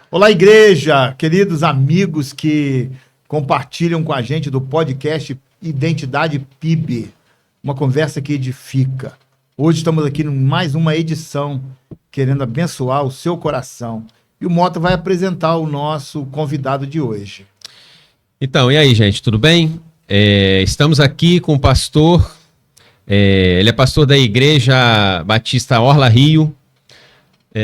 Olá, igreja, queridos amigos que compartilham com a gente do podcast Identidade PIB, uma conversa que edifica. Hoje estamos aqui em mais uma edição, querendo abençoar o seu coração. E o Mota vai apresentar o nosso convidado de hoje. Então, e aí, gente, tudo bem? Estamos aqui com o pastor, ele é pastor da Igreja Batista Orla Rio,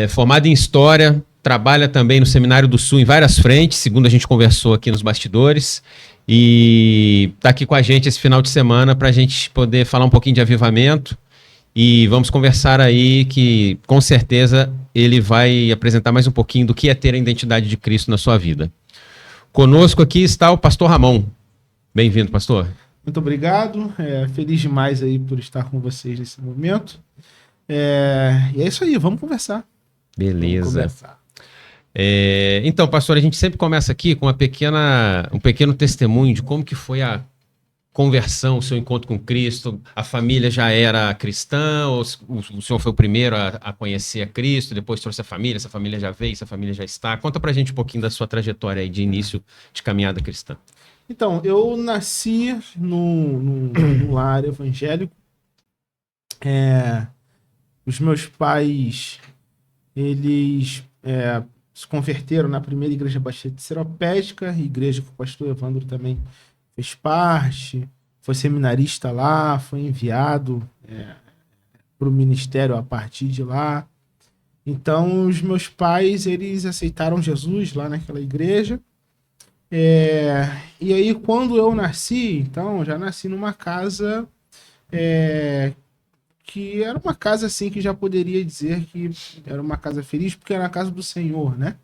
formado em História, trabalha também no Seminário do Sul em várias frentes, segundo a gente conversou aqui nos bastidores, e está aqui com a gente esse final de semana para a gente poder falar um pouquinho de avivamento, e vamos conversar aí que, com certeza, ele vai apresentar mais um pouquinho do que é ter a identidade de Cristo na sua vida. Conosco aqui está o pastor Ramon. Bem-vindo, pastor. Muito obrigado. Feliz demais aí por estar com vocês nesse momento. E é isso aí, vamos conversar. Beleza. Vamos conversar. Então, pastor, a gente sempre começa aqui com um pequeno testemunho de como que foi a conversão, o seu encontro com Cristo. A família já era cristã, ou o senhor foi o primeiro a conhecer a Cristo, depois trouxe a família, essa família já veio, essa família já está. Conta pra gente um pouquinho da sua trajetória aí de início de caminhada cristã. Então, eu nasci num lar evangélico. Os meus pais, eles se converteram na primeira igreja batista seropédica, igreja que o pastor Evandro também fez parte, foi seminarista lá, foi enviado para o ministério a partir de lá. Então, os meus pais, eles aceitaram Jesus lá naquela igreja. E aí, quando eu nasci, então, já nasci numa casa que era uma casa, assim, que já poderia dizer que era uma casa feliz, porque era a casa do Senhor, né?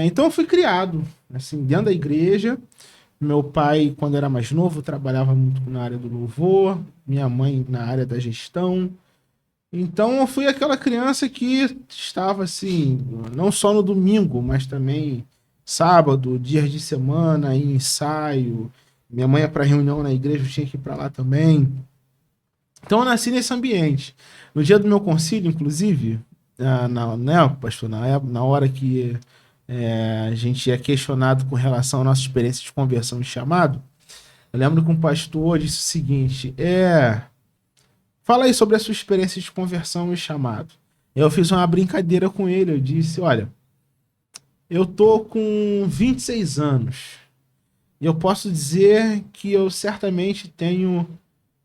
Então, eu fui criado, assim, dentro da igreja. Meu pai, quando era mais novo, trabalhava muito na área do louvor, minha mãe na área da gestão. Então, eu fui aquela criança que estava, assim, não só no domingo, mas também sábado, dias de semana, em ensaio. Minha mãe ia para reunião na igreja, eu tinha que ir para lá também. Então, eu nasci nesse ambiente. No dia do meu concílio, inclusive, pastor, na hora que a gente é questionado com relação à nossa experiência de conversão e chamado, eu lembro que um pastor disse o seguinte, fala aí sobre a sua experiência de conversão e chamado. Eu fiz uma brincadeira com ele, eu disse, olha, eu tô com 26 anos e eu posso dizer que eu certamente tenho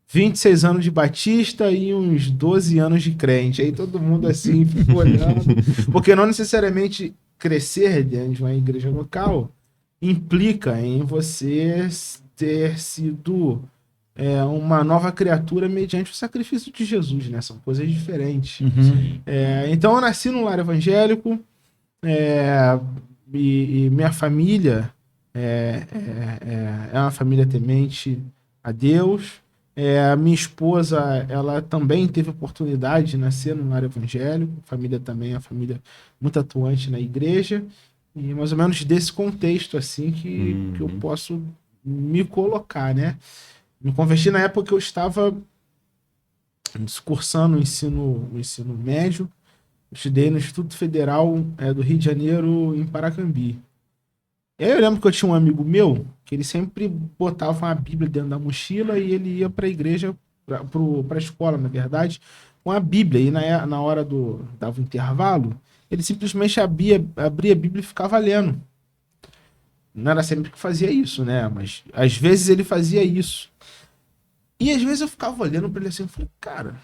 26 anos de batista e uns 12 anos de crente. Aí todo mundo assim ficou olhando, porque não necessariamente crescer dentro de uma igreja local implica em você ter sido uma nova criatura mediante o sacrifício de Jesus, né? São coisas diferentes. Uhum. Então eu nasci num lar evangélico, e minha família é uma família temente a Deus. A minha esposa, ela também teve oportunidade de nascer num lar evangélico, a família também é uma família muito atuante na igreja, e mais ou menos desse contexto, assim, que eu posso me colocar, né? Me converti na época que eu estava cursando o ensino médio, eu estudei no Instituto Federal do Rio de Janeiro, em Paracambi. E aí eu lembro que eu tinha um amigo meu, que ele sempre botava uma Bíblia dentro da mochila e ele ia para a igreja, para a escola, na verdade, com a Bíblia. E na hora dava um intervalo, ele simplesmente abria a Bíblia e ficava lendo. Não era sempre que fazia isso, né? Mas às vezes ele fazia isso. E às vezes eu ficava olhando para ele assim, eu falei, cara,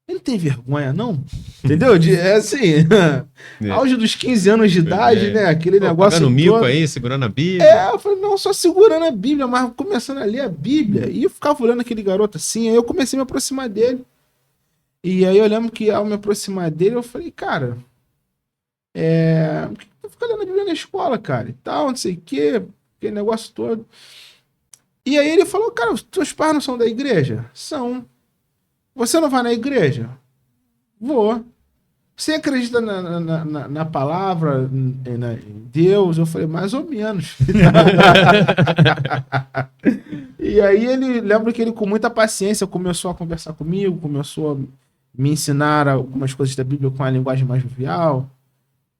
ele tem vergonha, não? Entendeu? Assim, auge dos 15 anos de idade, né? Aquele negócio pagando mico aí, segurando a Bíblia. Eu falei, não, só segurando a Bíblia, mas começando a ler a Bíblia. E eu ficava olhando aquele garoto assim, aí eu comecei a me aproximar dele. E aí eu lembro que ao me aproximar dele, eu falei, cara, por que tu fica lendo a Bíblia na escola, cara? E tal, não sei o quê, aquele negócio todo. E aí ele falou, cara, os teus pais não são da igreja? São. Você não vai na igreja? Vou. Você acredita na palavra, em Deus? Eu falei, mais ou menos. E aí lembro que ele com muita paciência começou a conversar comigo, começou a me ensinar algumas coisas da Bíblia com a linguagem mais jovial.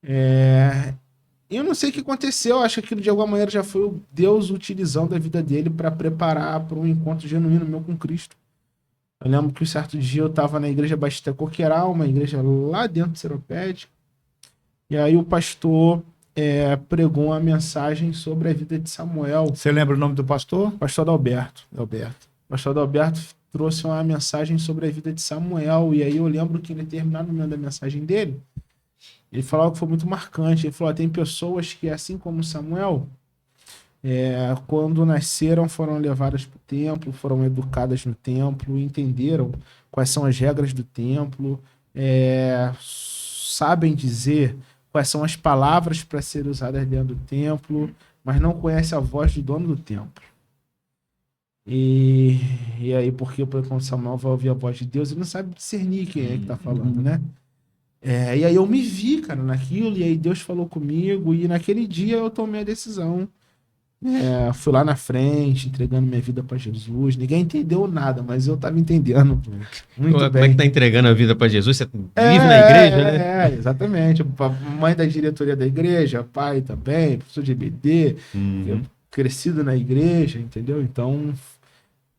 Eu não sei o que aconteceu, acho que aquilo de alguma maneira já foi o Deus utilizando a vida dele para preparar para um encontro genuíno meu com Cristo. Eu lembro que um certo dia eu estava na igreja Batista Coqueiral, uma igreja lá dentro do Seropédica, e aí o pastor pregou uma mensagem sobre a vida de Samuel, Você lembra o nome do pastor? pastor Adalberto. Alberto. O pastor Adalberto trouxe uma mensagem sobre a vida de Samuel, e aí eu lembro que em determinado momento da mensagem dele, ele falou algo que foi muito marcante. Ele falou: tem pessoas que, assim como Samuel, quando nasceram, foram levadas para o templo, foram educadas no templo, entenderam quais são as regras do templo, sabem dizer quais são as palavras para serem usadas dentro do templo, mas não conhecem a voz do dono do templo. E aí, porque quando Samuel vai ouvir a voz de Deus, ele não sabe discernir quem é que está falando, né? E aí eu me vi, cara, naquilo, e aí Deus falou comigo, e naquele dia eu tomei a decisão. Fui lá na frente, entregando minha vida para Jesus. Ninguém entendeu nada, mas eu tava entendendo muito Como bem. é que tá entregando a vida para Jesus? Você vive na igreja, né? Exatamente. A mãe da diretoria da igreja, pai também, professor de EBD, crescido na igreja, entendeu? Então,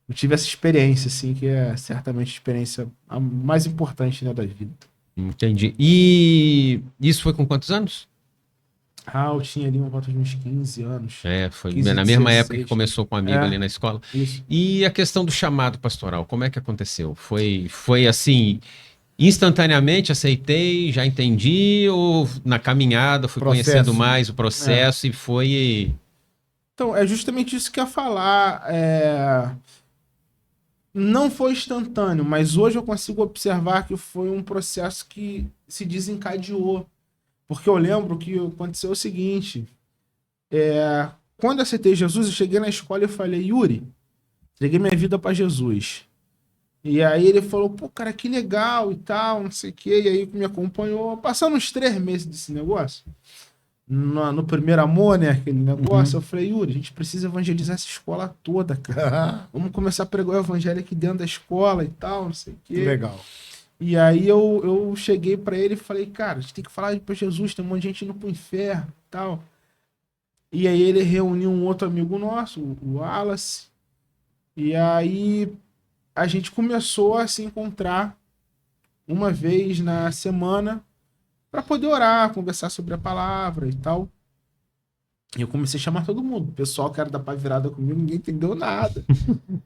eu tive essa experiência, assim, que é certamente a experiência a mais importante, né, da vida. Entendi. E isso foi com quantos anos? Eu tinha ali uma volta de uns 15 anos. Foi 15, na mesma 16. época que começou com um amigo ali na escola. Isso. E a questão do chamado pastoral, como é que aconteceu? Foi assim, instantaneamente aceitei, já entendi, ou na caminhada fui Processo. conhecendo mais o processo e foi... Então, é justamente isso que eu ia falar. Não foi instantâneo, mas hoje eu consigo observar que foi um processo que se desencadeou. Porque eu lembro que aconteceu o seguinte: quando eu aceitei Jesus, eu cheguei na escola e eu falei: Yuri, entreguei minha vida para Jesus. E aí ele falou: pô, cara, que legal e tal, não sei o quê. E aí me acompanhou. Passando uns 3 meses desse negócio, no primeiro amor, né, aquele negócio, eu falei: Yuri, a gente precisa evangelizar essa escola toda, cara. Vamos começar a pregar o evangelho aqui dentro da escola e tal, não sei o quê. Que legal. E aí eu cheguei pra ele e falei: cara, a gente tem que falar pra Jesus, tem um monte de gente indo pro inferno e tal. E aí ele reuniu um outro amigo nosso, o Wallace, e aí a gente começou a se encontrar uma vez na semana para poder orar, conversar sobre a palavra e tal. E eu comecei a chamar todo mundo. O pessoal que era da pá virada comigo, ninguém entendeu nada.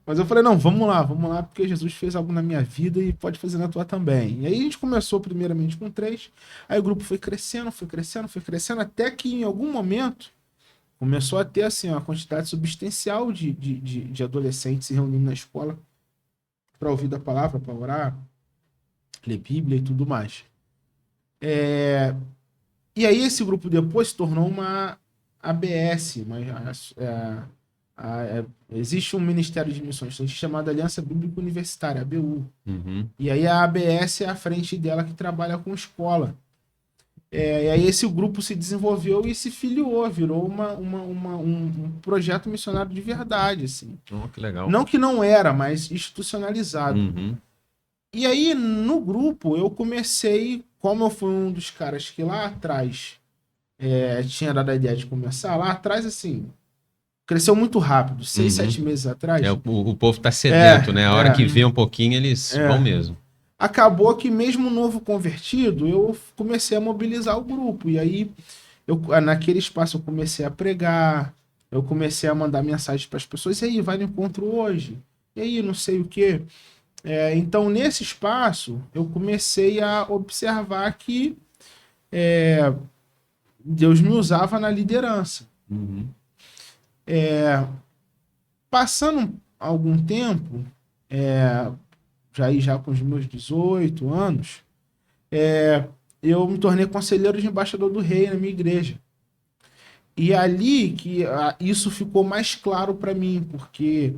Mas eu falei: não, vamos lá, porque Jesus fez algo na minha vida e pode fazer na tua também. E aí a gente começou primeiramente com 3, aí o grupo foi crescendo, até que em algum momento começou a ter assim, uma quantidade substancial de adolescentes se reunindo na escola para ouvir da palavra, para orar, ler Bíblia e tudo mais. E aí esse grupo depois se tornou uma ABS, existe um Ministério de Missões chamado Aliança Bíblica Universitária, ABU. E aí a ABS é a frente dela que trabalha com escola. E aí esse grupo se desenvolveu e se filiou, virou um projeto missionário de verdade, assim. Oh, que legal. Não que não era, mas institucionalizado. E aí no grupo eu comecei, como eu fui um dos caras que lá atrás tinha dado a ideia de começar, lá atrás, assim, cresceu muito rápido, 6, 7 meses atrás. O povo tá sedento, né? A hora que vê um pouquinho, eles vão mesmo. Acabou que mesmo novo convertido, eu comecei a mobilizar o grupo. E aí, naquele espaço, eu comecei a pregar, eu comecei a mandar mensagem para as pessoas: e aí, vai no encontro hoje? E aí, não sei o quê. Então, nesse espaço, eu comecei a observar que Deus me usava na liderança. Passando algum tempo, já com os meus 18 anos, eu me tornei conselheiro de embaixador do rei na minha igreja. E ali que isso ficou mais claro para mim, porque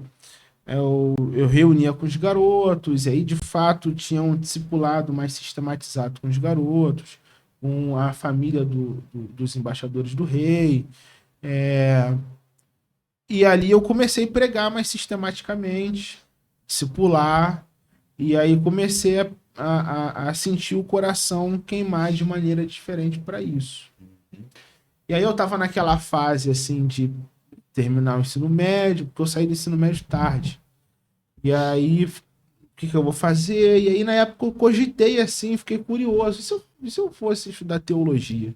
eu reunia com os garotos, e aí de fato tinha um discipulado mais sistematizado com os garotos, com a família dos embaixadores do rei. E ali eu comecei a pregar mais sistematicamente, discipular. E aí comecei a sentir o coração queimar de maneira diferente para isso. E aí eu tava naquela fase, assim, de terminar o ensino médio, porque eu saí do ensino médio tarde. E aí, o que eu vou fazer? E aí, na época, eu cogitei, assim, fiquei curioso. E se eu fosse estudar teologia?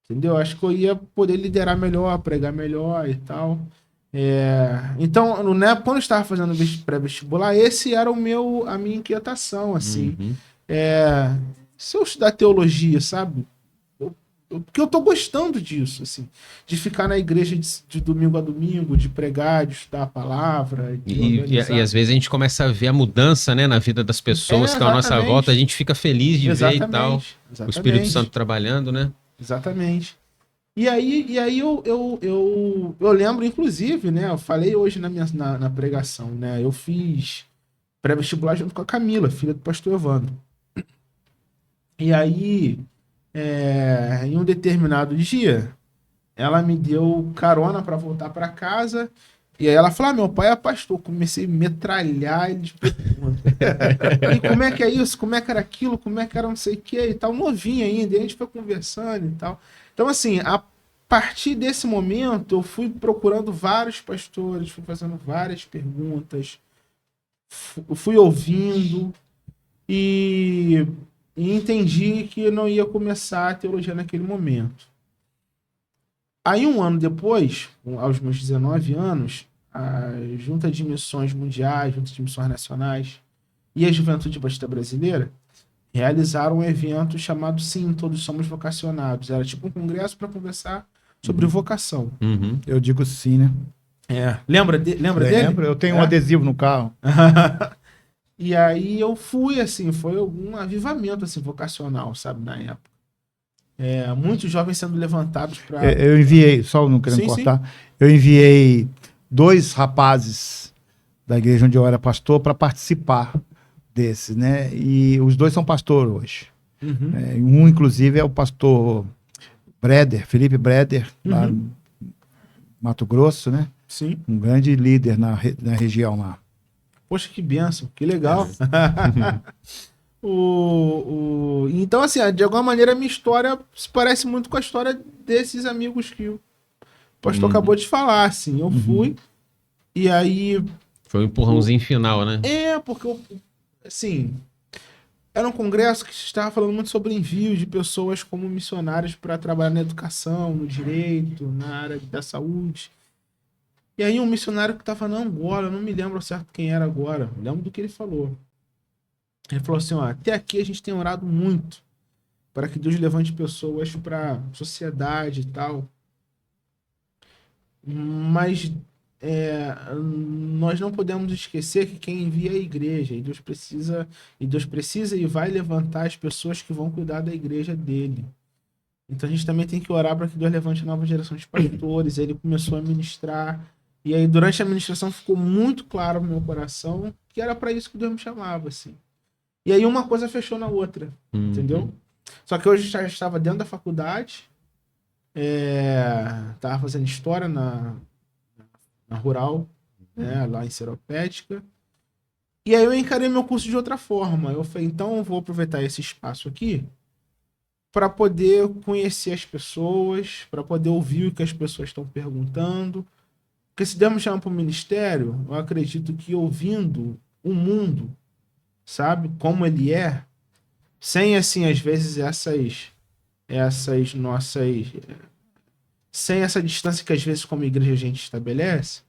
Entendeu? Acho que eu ia poder liderar melhor, pregar melhor e tal. Então, né, quando eu estava fazendo pré-vestibular, esse era a minha inquietação, assim. Uhum. Se eu estudar teologia, sabe? Porque eu tô gostando disso, assim. De ficar na igreja de domingo a domingo, de pregar, de estudar a palavra, de organizar. E às vezes a gente começa a ver a mudança, né, na vida das pessoas que estão à nossa exatamente. volta, a gente fica feliz de ver e tal. O Espírito Santo trabalhando, né? Exatamente. E aí eu lembro, inclusive, né? Eu falei hoje na pregação, né? Eu fiz pré-vestibular junto com a Camila, filha do pastor Evandro. E aí, em um determinado dia, ela me deu carona para voltar para casa. E aí ela falou: meu pai é pastor. Comecei a metralhar ele de perguntas. E como é que é isso? Como é que era aquilo? Como é que era não sei o que e tal? Novinho ainda. E a gente foi conversando e tal. Então, assim, a partir desse momento, eu fui procurando vários pastores, fui fazendo várias perguntas, fui ouvindo e entendi que eu não ia começar a teologia naquele momento. Aí, um ano depois, aos meus 19 anos, a Junta de Missões Mundiais, Junta de Missões Nacionais e a Juventude Batista Brasileira realizaram um evento chamado Sim, Todos Somos Vocacionados. Era tipo um congresso para conversar sobre vocação. Uhum. Eu digo sim, né? Lembra dele? Lembro, eu tenho um adesivo no carro. E aí eu fui, assim, foi um avivamento assim, vocacional, sabe, na época. Muitos jovens sendo levantados para... Eu enviei, só não querendo cortar, eu enviei 2 rapazes da igreja onde eu era pastor para participar desse, né? E os 2 são pastor hoje. Uhum. Um, inclusive, é o pastor Breder, Felipe Breder, lá no Mato Grosso, né? Sim. Um grande líder na região lá. Poxa, que bênção, que legal. Então, assim, de alguma maneira, a minha história se parece muito com a história desses amigos que o pastor acabou de falar, assim. Eu fui, e aí... Foi um empurrãozinho final, né? Porque, assim, era um congresso que estava falando muito sobre envio de pessoas como missionários para trabalhar na educação, no direito, na área da saúde. E aí um missionário que estava na Angola, eu não me lembro certo quem era agora, eu lembro do que ele falou. Ele falou assim, até aqui a gente tem orado muito para que Deus levante pessoas para a sociedade e tal. Mas nós não podemos esquecer que quem envia é a igreja, e Deus precisa e vai levantar as pessoas que vão cuidar da igreja dele. Então a gente também tem que orar para que Deus levante a nova geração de pastores. Ele começou a ministrar, e aí durante a ministração ficou muito claro no meu coração que era para isso que Deus me chamava, assim. E aí uma coisa fechou na outra, entendeu? Só que hoje já estava dentro da faculdade, estava fazendo história na Rural, né, lá em Seropédica. E aí eu encarei meu curso de outra forma. Eu falei, então eu vou aproveitar esse espaço aqui para poder conhecer as pessoas, para poder ouvir o que as pessoas estão perguntando. Porque se Deus me chamar para o ministério, eu acredito que ouvindo o mundo, sabe, como ele é, sem, assim, às vezes essas nossas... sem essa distância que às vezes como igreja a gente estabelece,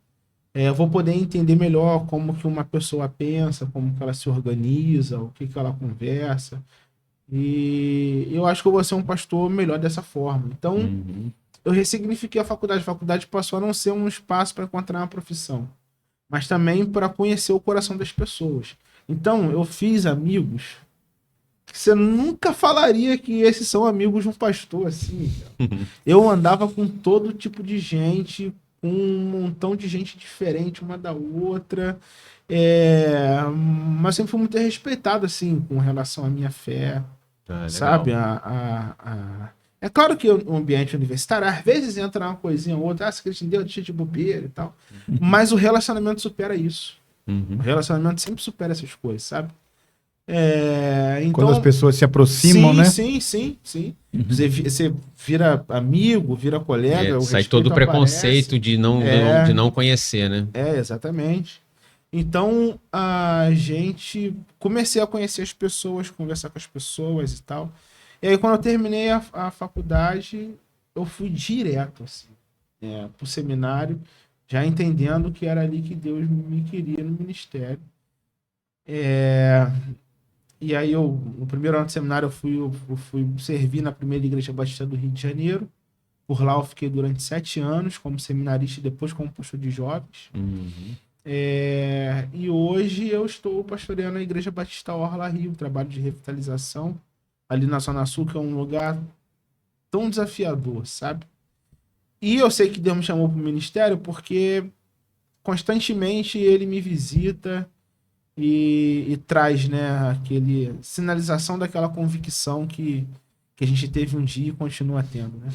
eu vou poder entender melhor como que uma pessoa pensa, como que ela se organiza, o que ela conversa. E eu acho que eu vou ser um pastor melhor dessa forma. Então, eu ressignifiquei a faculdade. A faculdade passou a não ser um espaço para encontrar uma profissão, mas também para conhecer o coração das pessoas. Então, eu fiz amigos que você nunca falaria que esses são amigos de um pastor, assim. Eu andava com todo tipo de gente, com um montão de gente diferente uma da outra, mas sempre fui muito respeitado, assim, com relação à minha fé, sabe? É claro que o ambiente universitário, às vezes entra uma coisinha ou outra, você acredita em Deus, deixa de bobeira e tal, mas o relacionamento supera isso. O relacionamento sempre supera essas coisas, sabe? Então, Quando as pessoas se aproximam, né? Sim. Uhum. Você vira amigo, vira colega, o Sai respeito todo o aparece. preconceito de É, não conhecer, né? exatamente. Então, a gente... Comecei a conhecer as pessoas, conversar com as pessoas e tal. E aí, quando eu terminei a faculdade, eu fui direto, assim, pro seminário, já entendendo que era ali que Deus me queria no ministério. E aí, no primeiro ano do seminário, eu fui servir na primeira igreja batista do Rio de Janeiro. Por lá eu fiquei durante 7 anos como seminarista e depois como pastor de jovens. Uhum. E hoje eu estou pastoreando a Igreja Batista Orla Rio, um trabalho de revitalização ali na Zona Sul, que é um lugar tão desafiador, sabe? E eu sei que Deus me chamou para o ministério porque constantemente ele me visita e traz, né, aquele sinalização daquela convicção que a gente teve um dia e continua tendo, né?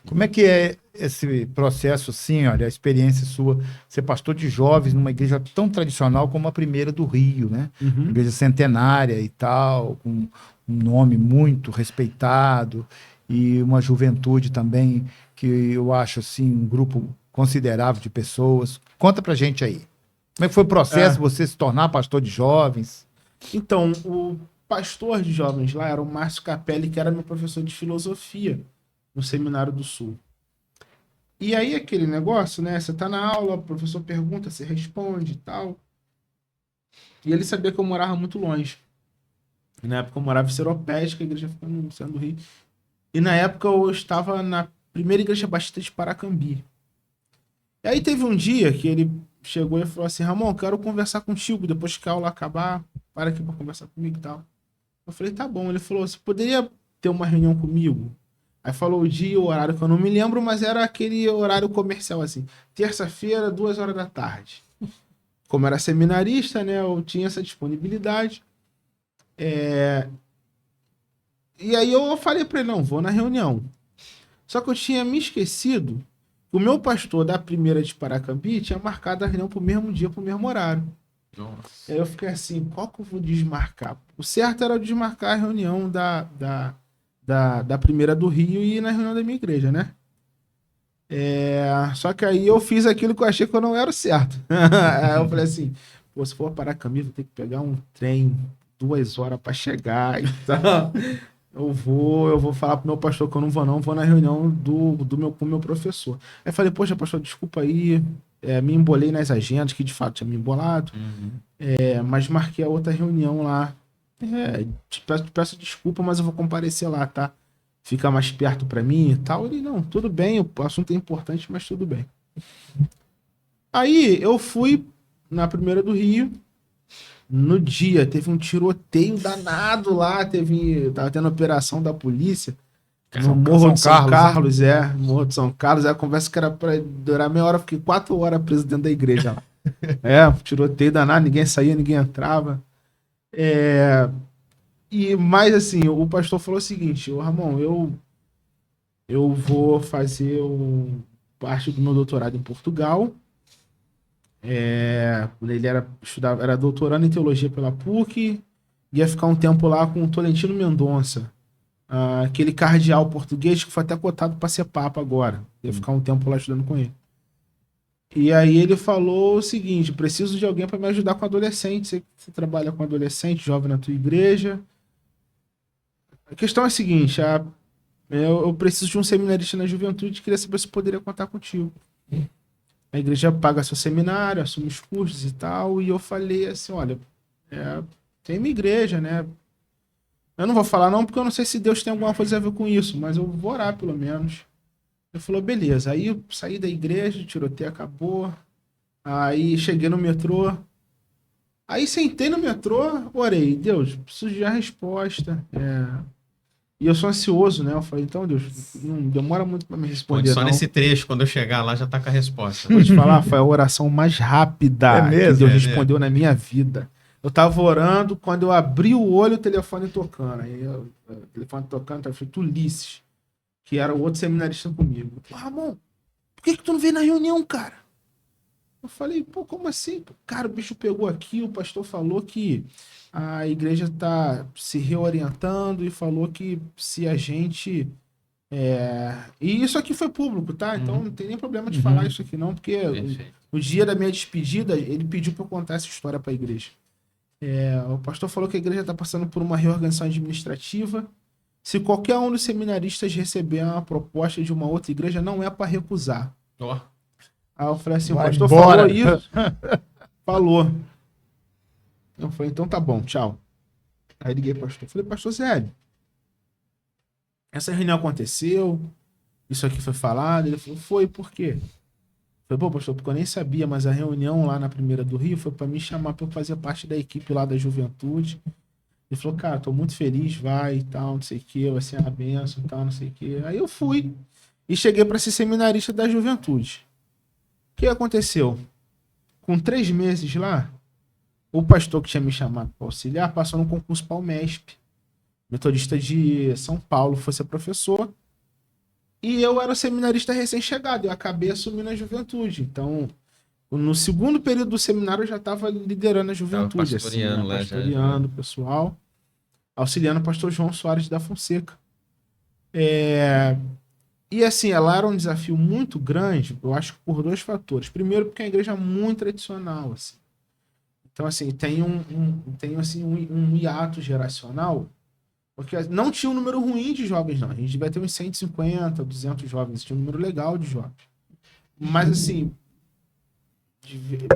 Como é que é esse processo, assim, olha, a experiência sua, ser pastor de jovens numa igreja tão tradicional como a primeira do Rio, né? Uma Uhum. igreja centenária e tal, com um nome muito respeitado e uma juventude também que eu acho, assim, um grupo considerável de pessoas. Conta pra gente aí. Como é que foi o processo É. de você se tornar pastor de jovens? Então, o pastor de jovens lá era o Márcio Capelli, que era meu professor de filosofia no Seminário do Sul. E aí, aquele negócio, né? Você tá na aula, o professor pergunta, você responde e tal. E ele sabia que eu morava muito longe. E na época eu morava em Seropédica, que a igreja fica no centro do Rio. E na época eu estava na primeira igreja batista de Paracambi. E aí teve um dia que ele chegou e falou assim: Ramon, quero conversar contigo depois que a aula acabar. Para aqui para conversar comigo e tal. Eu falei, tá bom. Ele falou, você poderia ter uma reunião comigo? Aí falou o dia e o horário que eu não me lembro, mas era aquele horário comercial, assim. Terça-feira, 2 horas da tarde. Como era seminarista, né, eu tinha essa disponibilidade. E aí eu falei pra ele, não, vou na reunião. Só que eu tinha me esquecido que o meu pastor da primeira de Paracambi tinha marcado a reunião pro mesmo dia, pro mesmo horário. Nossa. Aí eu fiquei assim, qual que eu vou desmarcar? O certo era eu desmarcar a reunião da primeira do Rio e ir na reunião da minha igreja, né? Só que aí eu fiz aquilo que eu achei que eu não era o certo. Aí eu falei assim, pô, se for para Paracambi, vou ter que pegar um trem 2 horas para chegar e tal. Eu vou falar pro meu pastor que eu não vou não, vou na reunião com o meu professor. Aí eu falei, poxa, pastor, desculpa aí, me embolei nas agendas, que de fato tinha me embolado. Uhum. Mas marquei a outra reunião lá. Te peço desculpa, mas eu vou comparecer lá, tá? Fica mais perto pra mim e tal. Ele, não, tudo bem, o assunto é importante, mas tudo bem. Aí eu fui na primeira do Rio. No dia, teve um tiroteio danado lá. Tava tendo operação da polícia no Morro de São Carlos, Morro de São Carlos. A conversa que era pra durar meia hora, eu fiquei 4 horas preso dentro da igreja lá. Tiroteio danado, ninguém saía, ninguém entrava. Mas assim, o pastor falou o seguinte: ô Ramon, eu vou fazer parte do meu doutorado em Portugal. Ele era doutorando em teologia pela PUC, ia ficar um tempo lá com o Tolentino Mendonça, aquele cardeal português que foi até cotado para ser papa agora. Ia ficar um tempo lá estudando com ele. E aí ele falou o seguinte: preciso de alguém para me ajudar com adolescente. Você trabalha com adolescente, jovem na tua igreja. A questão é a seguinte: eu preciso de um seminarista na juventude, queria saber se poderia contar contigo. A igreja paga seu seminário, assume os custos e tal. E eu falei assim: olha, tem uma igreja, né? Eu não vou falar não, porque eu não sei se Deus tem alguma coisa a ver com isso, mas eu vou orar pelo menos. Ele falou, beleza. Aí eu saí da igreja, o tiroteio acabou. Aí cheguei no metrô. Aí sentei no metrô, orei. Deus, preciso de uma resposta. E eu sou ansioso, né? Eu falei, então, Deus, não demora muito para me Pode responder, só não. nesse trecho, quando eu chegar lá, já tá com a resposta. Vou te falar, foi a oração mais rápida É mesmo? que Deus É respondeu na minha vida. Eu tava orando, quando eu abri o olho, o telefone tocando. O telefone tocando, tava escrito Ulisses, que era o outro seminarista comigo. Ramon, por que tu não veio na reunião, cara? Eu falei, pô, como assim? Cara, o bicho pegou aqui, o pastor falou que a igreja tá se reorientando e falou que se a gente... E isso aqui foi público, tá? Então não tem nem problema de falar isso aqui não, porque Perfeito. o dia da minha despedida, ele pediu para eu contar essa história para a igreja. O pastor falou que a igreja está passando por uma reorganização administrativa. Se qualquer um dos seminaristas receber uma proposta de uma outra igreja, não é para recusar. Ó. Aí eu falei assim, o Vai pastor embora. falou isso? Falou. Eu falei, então tá bom, tchau. Aí liguei pro pastor. Falei, pastor Zélio, essa reunião aconteceu, isso aqui foi falado. Ele falou, foi, por quê? Eu falei, pô, pastor, porque eu nem sabia, mas a reunião lá na Primeira do Rio foi para me chamar para eu fazer parte da equipe lá da juventude. Ele falou, cara, tô muito feliz, vai e tal, não sei o que, vai ser uma benção e tal, não sei o que. Aí eu fui e cheguei para ser seminarista da juventude. O que aconteceu? Com 3 meses lá, o pastor que tinha me chamado para auxiliar passou no concurso para o MESP, metodista de São Paulo, foi ser professor. E eu era seminarista recém-chegado, eu acabei assumindo a juventude. Então, no segundo período do seminário, eu já estava liderando a juventude, pastoreando lá, pastoreando o pessoal, auxiliando o pastor João Soares da Fonseca. E assim, ela era um desafio muito grande, eu acho que por 2 fatores. Primeiro, porque é uma igreja muito tradicional, assim. Então, assim, tem um hiato geracional, porque não tinha um número ruim de jovens, não. A gente vai ter uns 150, 200 jovens, tinha um número legal de jovens. Mas, assim,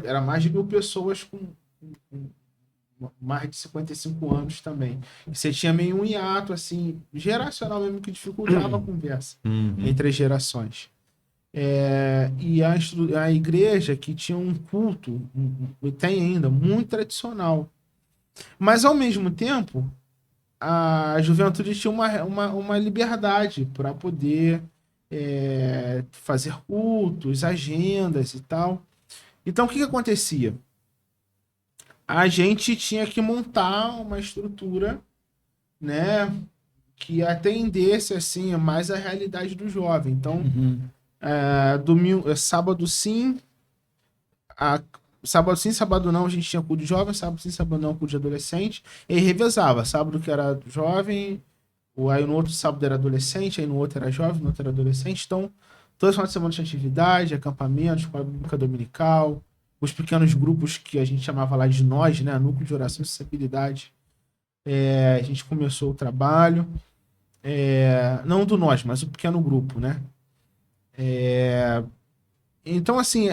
era mais de 1.000 pessoas com mais de 55 anos também. E você tinha meio um hiato, assim, geracional mesmo, que dificultava a conversa entre as gerações. E a igreja que tinha um culto, e tem ainda, muito tradicional. Mas, ao mesmo tempo, a juventude tinha uma liberdade para poder fazer cultos, agendas e tal. Então, o que acontecia? A gente tinha que montar uma estrutura, né, que atendesse assim mais a realidade do jovem. Então, sábado sim, sábado sim, sábado não, a gente tinha culto de jovem, sábado sim, sábado não, culto de adolescente, e aí revezava, sábado que era jovem, aí no outro sábado era adolescente, aí no outro era jovem, no outro era adolescente. Então, toda semana de semana tinha atividade, acampamento, escola bíblica dominical, os pequenos grupos que a gente chamava lá de nós, né, núcleo de oração e sensibilidade. A gente começou o trabalho, não do nós, mas o pequeno grupo, né. Então, assim,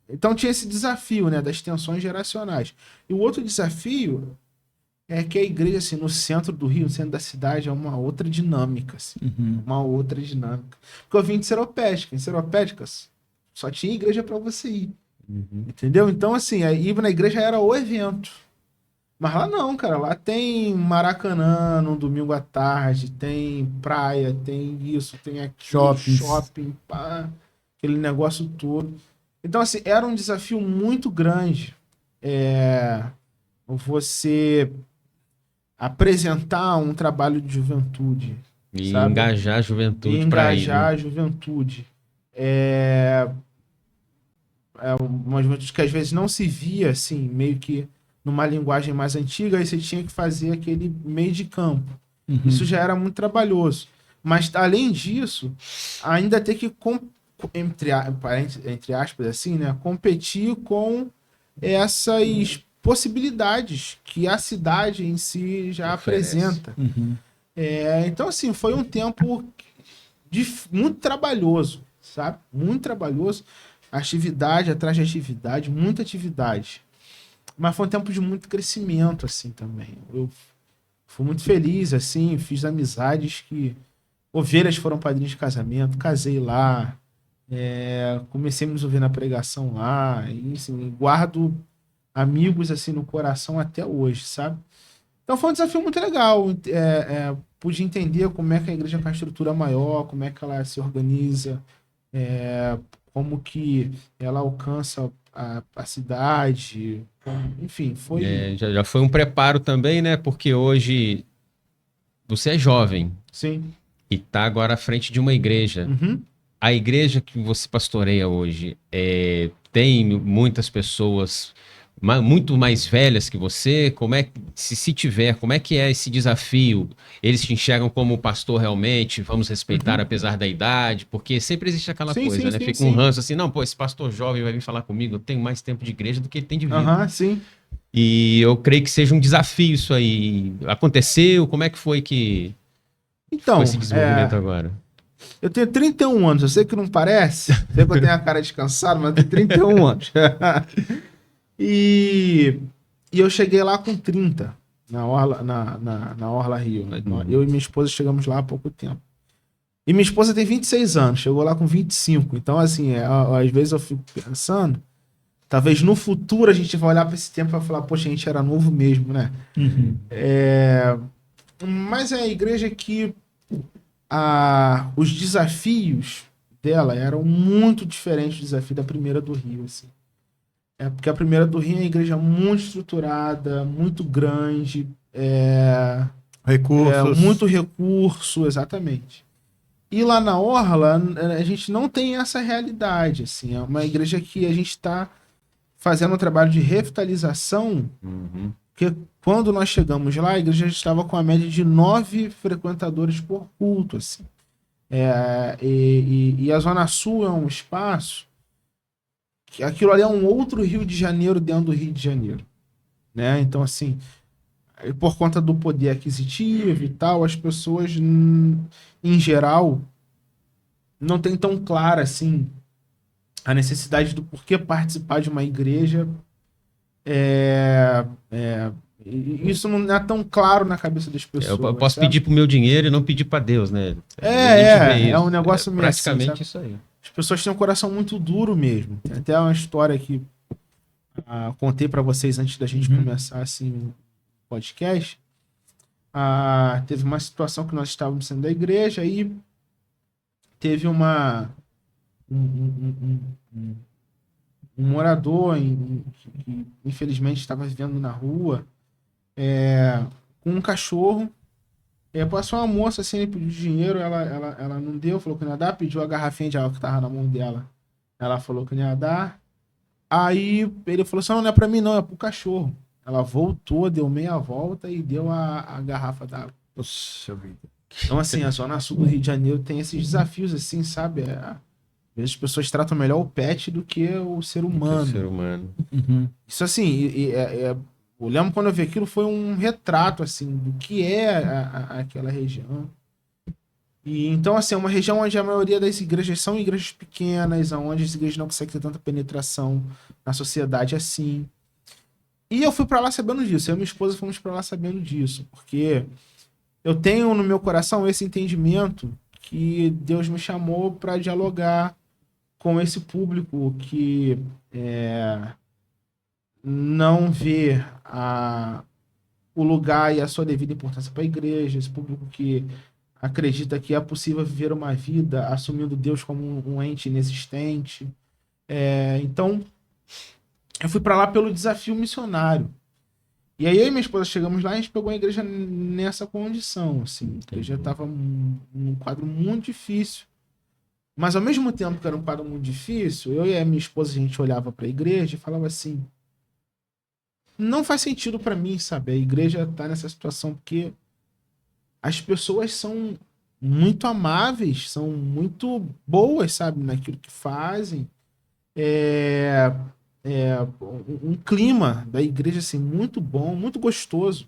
então tinha esse desafio, né, das tensões geracionais. E o outro desafio é que a igreja, assim, no centro do Rio, no centro da cidade, é uma outra dinâmica, assim, uma outra dinâmica. Porque eu vim de Seropédica, em Seropédicas só tinha igreja para você ir, entendeu? Então, assim, ir na igreja era o evento. Mas lá não, cara, lá tem Maracanã no domingo à tarde, tem praia, tem isso, tem aquilo, shopping, pá, aquele negócio todo. Então, assim, era um desafio muito grande você apresentar um trabalho de juventude. E sabe? engajar a juventude para ir. Engajar a juventude. Uma juventude que às vezes não se via, assim, meio que numa linguagem mais antiga, aí você tinha que fazer aquele meio de campo. Isso já era muito trabalhoso. Mas, além disso, ainda ter que, entre aspas, assim, né, competir com essas possibilidades que a cidade em si já apresenta. Então, assim, foi um tempo muito trabalhoso, sabe? Muito trabalhoso. Atividade atrás de atividade, muita atividade. Mas foi um tempo de muito crescimento, assim, também. Eu fui muito feliz, assim, fiz amizades que... Ovelhas foram padrinhos de casamento, casei lá, comecei a me ouvir na pregação lá, e, assim, guardo amigos, assim, no coração até hoje, sabe? Então foi um desafio muito legal, pude entender como é que a igreja com a estrutura maior, como é que ela se organiza, como que ela alcança a cidade, enfim, foi... Já foi um preparo também, né? Porque hoje você é jovem Sim. e tá agora à frente de uma igreja. a igreja que você pastoreia hoje tem muitas pessoas muito mais velhas que você? Como é que, se tiver, como é que é esse desafio? Eles te enxergam como pastor realmente? Vamos respeitar apesar da idade? Porque sempre existe aquela Sim, coisa, sim, né? sim, Fica um sim. ranço assim, não, pô, esse pastor jovem vai vir falar comigo, eu tenho mais tempo de igreja do que ele tem de vida. Aham, sim. E eu creio que seja um desafio isso aí. Aconteceu? Como é que foi que foi esse Então, desenvolvimento agora? eu tenho 31 anos, eu sei que não parece, sei que eu tenho a cara descansada, mas eu tenho 31 anos. e, e eu cheguei lá com 30, na Orla Rio. Eu e minha esposa chegamos lá há pouco tempo. E minha esposa tem 26 anos, chegou lá com 25. Então, assim, às vezes eu fico pensando, talvez no futuro a gente vai olhar para esse tempo e vai falar, poxa, a gente era novo mesmo, né? Mas é a igreja que os desafios dela eram muito diferentes do desafio da primeira do Rio, assim. Porque a primeira do Rio é uma igreja muito estruturada, muito grande, Recursos. muito recurso, exatamente. E lá na Orla, a gente não tem essa realidade, assim. É uma igreja que a gente está fazendo um trabalho de revitalização, porque quando nós chegamos lá, a igreja estava com a média de 9 frequentadores por culto, assim. E a Zona Sul é um espaço que aquilo ali é um outro Rio de Janeiro dentro do Rio de Janeiro, né? Então, assim, por conta do poder aquisitivo e tal, as pessoas, em geral, não têm tão clara, assim, a necessidade do porquê participar de uma igreja. E isso não é tão claro na cabeça das Eu pessoas. posso sabe? pedir pro meu dinheiro e não pedir para Deus, né? A gente vê É isso. um negócio meio assim, praticamente sabe? isso aí. As pessoas têm um coração muito duro mesmo. Tem até uma história que contei para vocês antes da gente começar assim o podcast. Teve uma situação que nós estávamos saindo da igreja e teve um morador que infelizmente estava vivendo na rua com um cachorro. Passou uma moça assim, ele pediu dinheiro, ela não deu, falou que não ia dar, pediu a garrafinha de água que tava na mão dela. Ela falou que não ia dar. Aí ele falou assim: não, não é pra mim, não, é pro cachorro. Ela voltou, deu meia volta e deu a garrafa d'água. Poxa vida. Então, assim, a Zona Sul do Rio de Janeiro tem esses desafios, assim, sabe? Às vezes as pessoas tratam melhor o pet do que o ser humano. O ser humano. Isso, assim, eu lembro quando eu vi aquilo, foi um retrato, assim, do que é aquela região. E então, assim, é uma região onde a maioria das igrejas são igrejas pequenas, onde as igrejas não conseguem ter tanta penetração na sociedade assim. E eu fui pra lá sabendo disso, eu e minha esposa fomos pra lá sabendo disso, porque eu tenho no meu coração esse entendimento que Deus me chamou para dialogar com esse público que não vê o lugar e a sua devida importância para a igreja, esse público que acredita que é possível viver uma vida assumindo Deus como um ente inexistente. Então, eu fui para lá pelo desafio missionário. E aí eu e minha esposa chegamos lá e a gente pegou a igreja nessa condição. Assim. A igreja estava num quadro muito difícil. Mas ao mesmo tempo que era um quadro muito difícil, eu e a minha esposa, a gente olhava para a igreja e falava assim: não faz sentido para mim, sabe? A igreja tá nessa situação porque as pessoas são muito amáveis, são muito boas, sabe? Naquilo que fazem. Um clima da igreja, assim, muito bom, muito gostoso.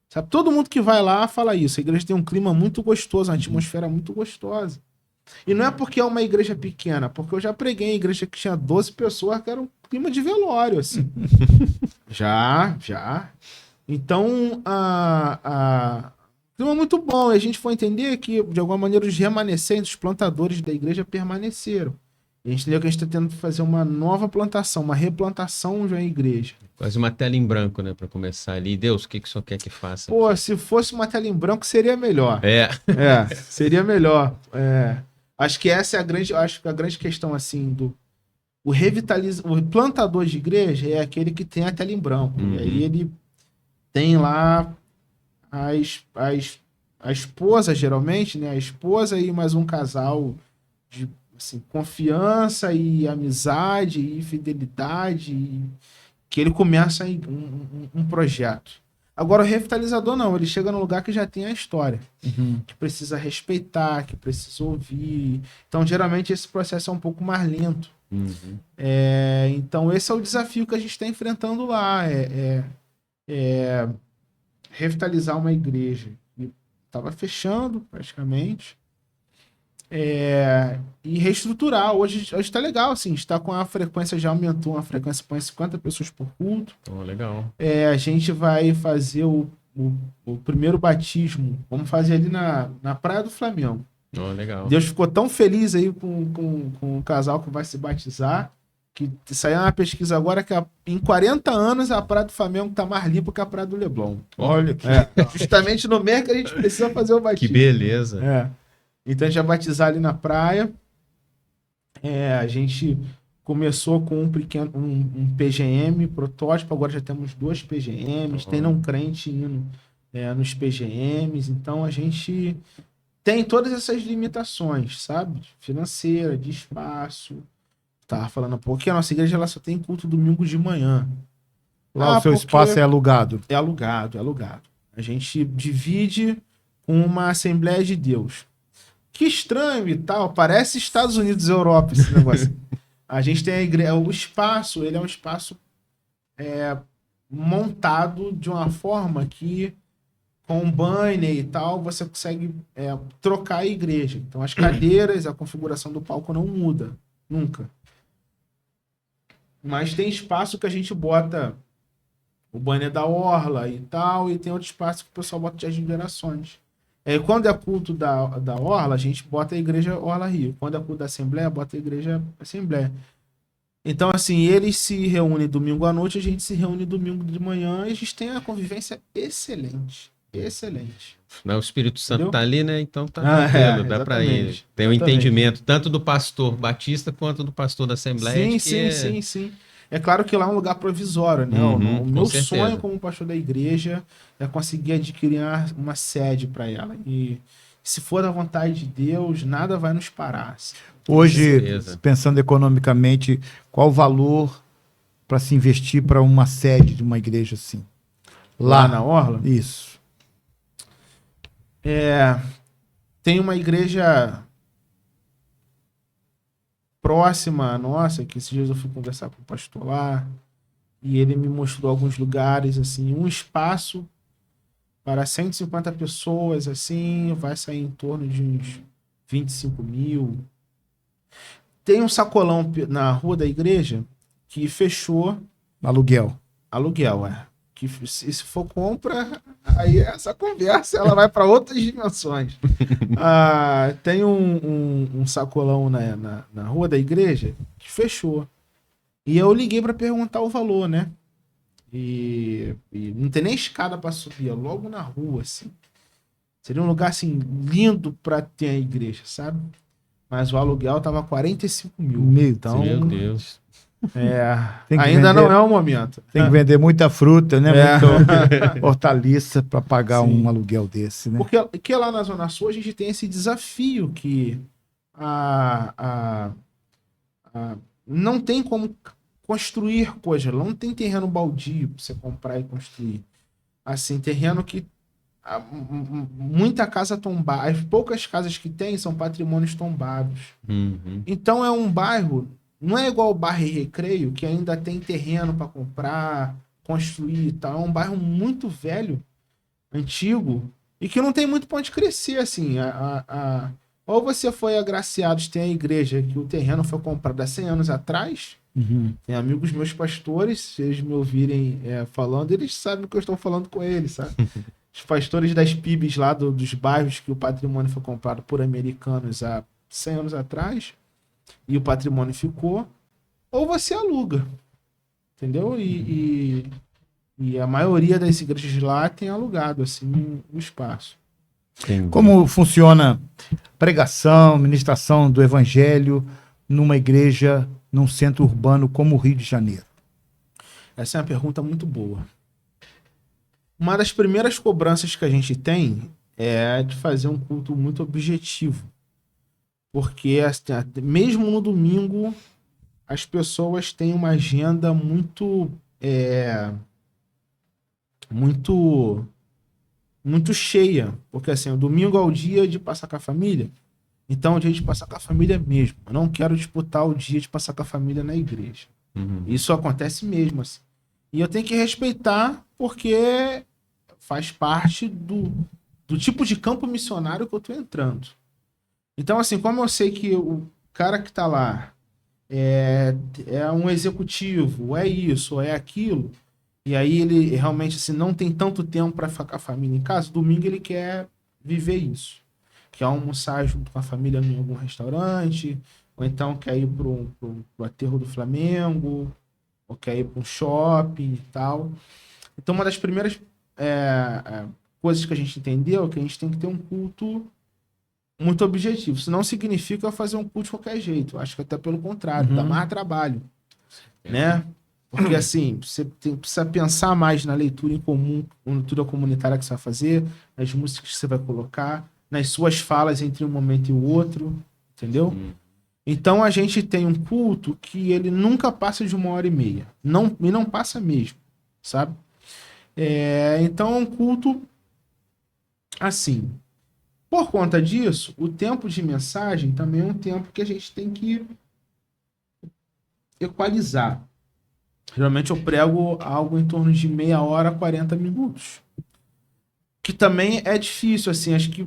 Sabe? Todo mundo que vai lá fala isso. A igreja tem um clima muito gostoso, uma atmosfera muito gostosa. E não é porque é uma igreja pequena, porque eu já preguei em igreja que tinha 12 pessoas, que era um clima de velório, assim. Já. Então, clima muito bom. E a gente foi entender que, de alguma maneira, os remanescentes, os plantadores da igreja permaneceram. E a gente entendeu que a gente está tendo que fazer uma nova plantação, uma replantação de uma igreja. Quase uma tela em branco, né, para começar ali. Deus, o que que o senhor quer que faça? Pô, se fosse uma tela em branco, seria melhor. Seria melhor. Acho que essa é a grande questão, assim, o plantador de igreja é aquele que tem a tela em branco. E aí ele tem lá a esposa, geralmente, né? A esposa e mais um casal de assim, confiança e amizade e fidelidade, que ele começa um projeto. Agora, o revitalizador não, ele chega num lugar que já tem a história, que precisa respeitar, que precisa ouvir. Então, geralmente, esse processo é um pouco mais lento. Então, esse é o desafio que a gente está enfrentando lá, revitalizar uma igreja que estava fechando, praticamente, e reestruturar. Hoje está legal, assim, está com a frequência, já aumentou, a frequência põe 50 pessoas por culto. Legal. A gente vai fazer o primeiro batismo, vamos fazer ali na Praia do Flamengo. Legal. Deus ficou tão feliz aí com o casal que vai se batizar, que saiu uma pesquisa agora que em 40 anos a Praia do Flamengo está mais limpa que a Praia do Leblon. Olha que... Justamente no mês que a gente precisa fazer o batismo. Que beleza. Então a gente vai batizar ali na praia. A gente começou com um PGM protótipo, agora já temos 2 PGMs, tem não crente indo nos PGMs, então a gente tem todas essas limitações, sabe? Financeira, de espaço. Tava falando um pouco que a nossa igreja ela só tem culto domingo de manhã. Lá o seu espaço é alugado. É alugado. A gente divide com uma Assembleia de Deus. Que estranho e tal, parece Estados Unidos e Europa esse negócio. A gente tem a igreja, o espaço, ele é um espaço montado de uma forma que com um banner e tal, você consegue trocar a igreja. Então as cadeiras, a configuração do palco não muda, nunca. Mas tem espaço que a gente bota o banner da Orla e tal, e tem outro espaço que o pessoal bota de as liberações. Quando é culto da Orla, a gente bota a igreja Orla Rio. Quando é culto da Assembleia, bota a igreja Assembleia. Então, assim, eles se reúnem domingo à noite, a gente se reúne domingo de manhã e a gente tem a convivência excelente. Excelente. O Espírito Santo Entendeu? tá ali, né? Então tá tranquilo, dá para ir. Tem um entendimento tanto do pastor batista quanto do pastor da Assembleia. Sim. É claro que lá é um lugar provisório, né? O meu sonho como pastor da igreja é conseguir adquirir uma sede para ela. E se for da vontade de Deus, nada vai nos parar. Assim. Hoje, pensando economicamente, qual o valor para se investir para uma sede de uma igreja assim? Lá na Orla? Isso. Tem uma igreja próxima à nossa, que esses dias eu fui conversar com o pastor lá, e ele me mostrou alguns lugares, assim, um espaço para 150 pessoas, assim, vai sair em torno de uns 25 mil. Tem um sacolão na rua da igreja que fechou. Aluguel, Que se for compra, aí essa conversa ela vai para outras dimensões. Tem um sacolão na rua da igreja que fechou. E eu liguei para perguntar o valor, né? E não tem nem escada para subir, é logo na rua, assim. Seria um lugar, assim, lindo para ter a igreja, sabe? Mas o aluguel tava 45 mil. Então, meu Deus. Ainda não é o momento. Tem que vender muita fruta, né? Muita hortaliça para pagar um aluguel desse, né? Porque lá na Zona Sul a gente tem esse desafio que não tem como construir coisa, não tem terreno baldio para você comprar e construir. Assim, terreno que muita casa tombada, as poucas casas que tem são patrimônios tombados. Então é um bairro, não é igual o bairro Recreio, que ainda tem terreno para comprar, construir e tal. É um bairro muito velho, antigo, e que não tem muito para onde crescer, assim. Ou você foi agraciado de ter a igreja, que o terreno foi comprado há 100 anos atrás. Tem amigos meus pastores, se eles me ouvirem falando, eles sabem que eu estou falando com eles, sabe? Os pastores das PIBs lá dos bairros que o patrimônio foi comprado por americanos há 100 anos atrás, e o patrimônio ficou, ou você aluga, entendeu? E a maioria das igrejas lá tem alugado, assim, o espaço. Entendi. Como funciona pregação, ministração do evangelho numa igreja, num centro urbano como o Rio de Janeiro? Essa é uma pergunta muito boa. Uma das primeiras cobranças que a gente tem é de fazer um culto muito objetivo. Porque assim, mesmo no domingo, as pessoas têm uma agenda muito, muito, muito cheia. Porque assim, o domingo é o dia de passar com a família. Então é o dia de passar com a família mesmo. Eu não quero disputar o dia de passar com a família na igreja. Isso acontece mesmo, assim. E eu tenho que respeitar porque faz parte do tipo de campo missionário que eu tô entrando. Então, assim, como eu sei que o cara que tá lá é um executivo, é isso, ou é aquilo, e aí ele realmente assim, não tem tanto tempo para ficar com a família em casa, domingo ele quer viver isso. Quer almoçar junto com a família em algum restaurante, ou então quer ir pro aterro do Flamengo, ou quer ir para um shopping e tal. Então, uma das primeiras coisas que a gente entendeu é que a gente tem que ter um culto muito objetivo. Isso não significa fazer um culto de qualquer jeito. Eu acho que até pelo contrário, dá mais trabalho, né? Porque assim, você precisa pensar mais na leitura em comum, na leitura comunitária que você vai fazer, nas músicas que você vai colocar, nas suas falas entre um momento e o outro, entendeu? Então a gente tem um culto que ele nunca passa de 1h30. E não passa mesmo, sabe? Então é um culto assim. Por conta disso, o tempo de mensagem também é um tempo que a gente tem que equalizar. Geralmente eu prego algo em torno de meia hora, 40 minutos. Que também é difícil, assim, acho que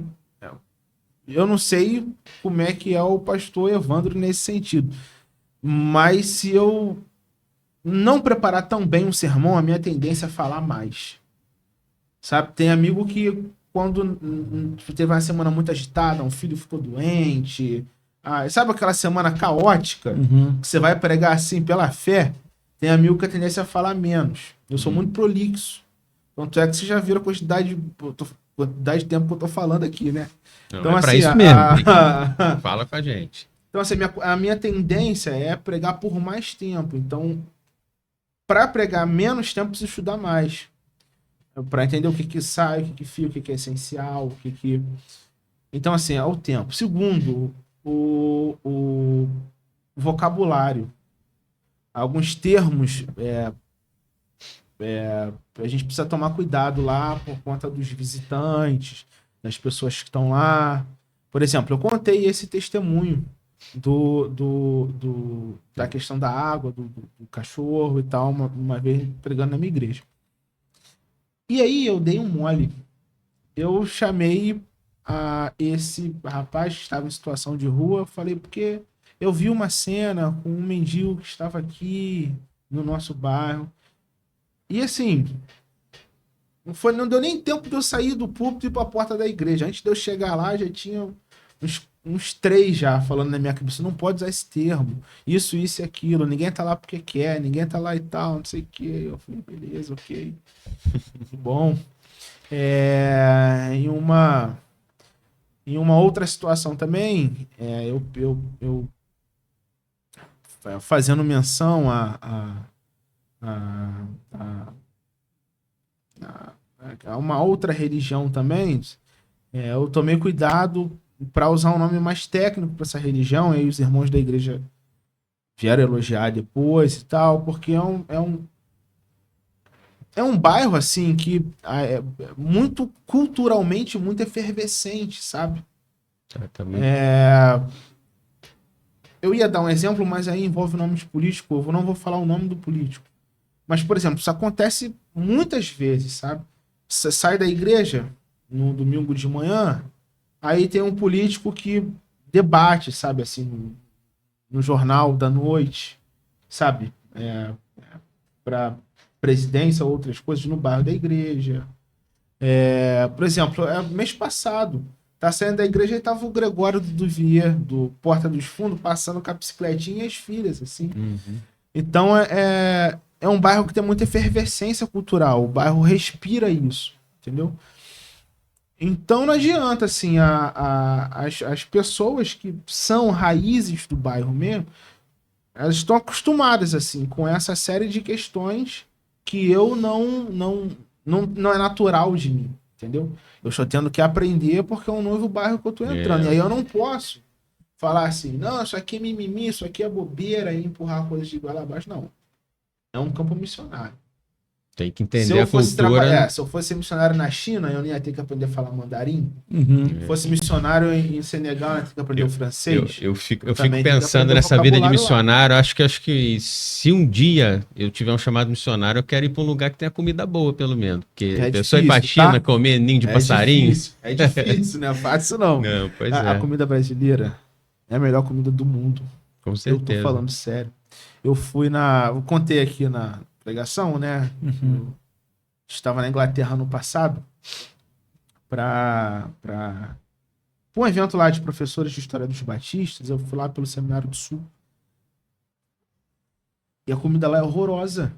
eu não sei como é que é o pastor Evandro nesse sentido. Mas se eu não preparar tão bem um sermão, a minha tendência é falar mais. Sabe? Tem amigo que quando teve uma semana muito agitada, um filho ficou doente, sabe aquela semana caótica, que você vai pregar assim pela fé? Tem amigo que a tendência é falar menos. Eu sou muito prolixo. Tanto é que você já viram a quantidade de tempo que eu tô falando aqui, né? Não, então, é pra assim, isso mesmo. Fala com a gente. Então, assim, a minha tendência é pregar por mais tempo. Então, para pregar menos tempo, preciso estudar mais. Para entender o que sai, o que fica, o que é essencial, o que... Então, assim, é o tempo. Segundo, o vocabulário. Alguns termos a gente precisa tomar cuidado lá por conta dos visitantes, das pessoas que estão lá. Por exemplo, eu contei esse testemunho da questão da água, do cachorro e tal, uma vez pregando na minha igreja. E aí eu dei um mole. Eu chamei esse rapaz que estava em situação de rua, falei, porque eu vi uma cena com um mendigo que estava aqui no nosso bairro. E assim, não deu nem tempo de eu sair do púlpito e ir para a porta da igreja. Antes de eu chegar lá, já tinha uns 3 já falando na minha cabeça, não pode usar esse termo, isso e aquilo, ninguém tá lá porque quer, ninguém tá lá e tal, não sei o que. Eu falei, beleza, ok. Bom. Em uma outra situação também, eu fazendo menção a uma outra religião também, eu tomei cuidado para usar um nome mais técnico para essa religião, e aí os irmãos da igreja vieram elogiar depois e tal, porque é um bairro, assim, que é muito culturalmente muito efervescente, sabe? Eu ia dar um exemplo, mas aí envolve o nome de político, eu não vou falar o nome do político. Mas, por exemplo, isso acontece muitas vezes, sabe? Você sai da igreja no domingo de manhã, aí tem um político que debate, sabe, assim, no jornal da noite, sabe? Para presidência ou outras coisas no bairro da igreja. Por exemplo, mês passado, tá saindo da igreja e tava o Gregório do Vier, do Porta dos Fundos, passando com a bicicletinha e as filhas, assim. Então, é um bairro que tem muita efervescência cultural, o bairro respira isso, entendeu? Então não adianta, assim, as pessoas que são raízes do bairro mesmo, elas estão acostumadas, assim, com essa série de questões que eu não é natural de mim, entendeu? Eu estou tendo que aprender porque é um novo bairro que eu estou entrando, e aí eu não posso falar assim, não, isso aqui é mimimi, isso aqui é bobeira, e empurrar coisas de goela abaixo, não. É um campo missionário. Tem que Se entender eu a fosse cultura. se eu fosse missionário na China, eu não ia ter que aprender a falar mandarim. Uhum. Se fosse missionário em Senegal, eu ia ter que aprender o francês. Eu fico também tenho que pensando aprender o nessa vida de vocabulário lá. missionário. Acho que se um dia eu tiver um chamado missionário, eu quero ir para um lugar que tenha comida boa, pelo menos. Porque É a pessoa ir pra difícil, China tá? comer ninho de passarinho. É difícil, não é fácil não. Não, pois A é, comida brasileira é a melhor comida do mundo. com Eu tô certeza. falando sério. Eu contei aqui na pregação, né? Eu estava na Inglaterra no passado para um evento lá de professores de História dos Batistas. Eu fui lá pelo Seminário do Sul. E a comida lá é horrorosa.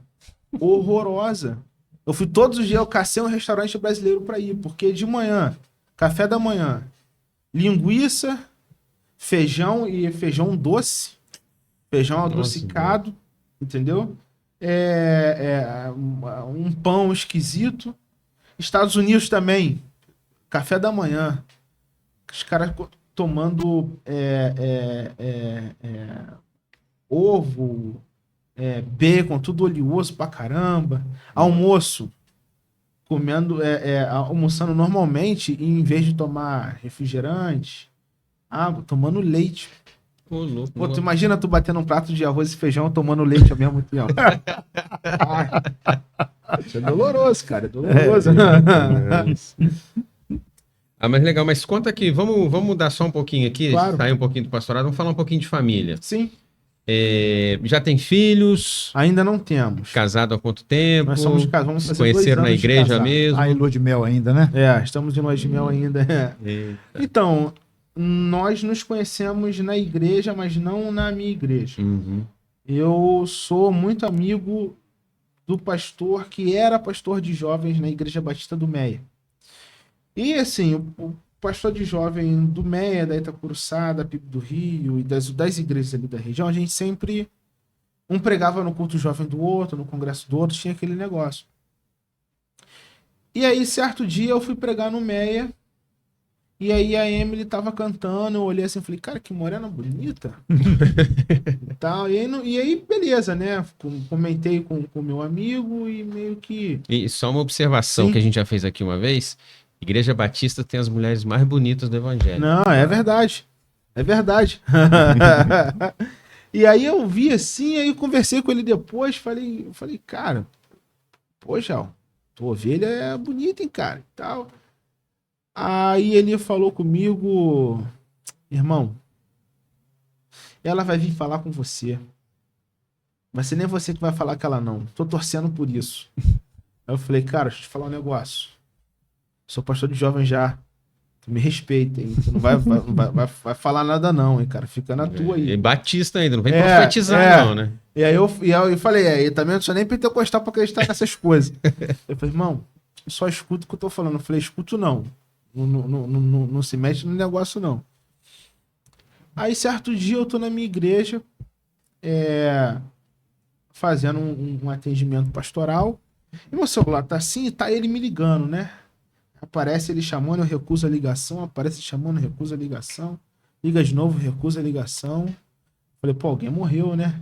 Horrorosa. Eu fui todos os dias, eu cacei um restaurante brasileiro para ir, porque de manhã, café da manhã, linguiça, feijão e feijão doce, feijão adocicado, entendeu? Um pão esquisito. Estados Unidos também, café da manhã, os caras tomando ovo, bacon, tudo oleoso pra caramba. Almoço, almoçando normalmente, e em vez de tomar refrigerante, água, tomando leite. Ô, louco, Pô, tu louco. imagina tu batendo um prato de arroz e feijão tomando leite ao mesmo tempo. Isso é doloroso, cara. É doloroso. Mas legal, mas conta aqui, vamos mudar só um pouquinho aqui, Claro. sair um pouquinho do pastorado, vamos falar um pouquinho de família. Sim, Já tem filhos? ainda não temos. Casado há quanto tempo? Nós somos casados, vamos Se fazer 2 conheceram na anos de igreja casado. mesmo? Ah, em lua de mel ainda, né? Estamos de lua de mel ainda. Eita. Então, nós nos conhecemos na igreja, mas não na minha igreja. Uhum. Eu sou muito amigo do pastor que era pastor de jovens na Igreja Batista do Meia. E assim, o pastor de jovem do Meia, da Itacuruçá, da PIB do Rio e das igrejas ali da região, a gente sempre um pregava no culto jovem do outro, no congresso do outro, tinha aquele negócio. E aí, certo dia, eu fui pregar no Meia. E aí a Emily tava cantando, eu olhei assim e falei, cara, que morena bonita. E tal. E aí, beleza, né? Comentei com o meu amigo e meio que... E só uma observação Sim. que a gente já fez aqui uma vez: Igreja Batista tem as mulheres mais bonitas do Evangelho. Não, é verdade. É verdade. E aí eu vi assim, aí eu conversei com ele depois, falei, cara, poxa, tua ovelha é bonita, hein, cara, e tal. Aí ele falou comigo, irmão, ela vai vir falar com você. Vai ser nem você que vai falar que ela não. Tô torcendo por isso. Aí eu falei, cara, deixa eu te falar um negócio. Sou pastor de jovem já. Tu me respeita, hein? Tu não vai falar nada não, hein, cara. Fica na tua aí. E Batista ainda, não vem profetizar não, né? E aí eu falei, eu também não sou nem pentecostal pra acreditar nessas coisas. Eu falei, irmão, eu só escuto o que eu tô falando. Eu falei, escuto não. Não se mete no negócio, não. Aí, certo dia, eu tô na minha igreja, fazendo um atendimento pastoral, e meu celular tá assim, e tá ele me ligando, né? Aparece ele chamando, eu recuso a ligação, aparece ele chamando, eu recuso a ligação, liga de novo, recusa a ligação. Falei, pô, alguém morreu, né?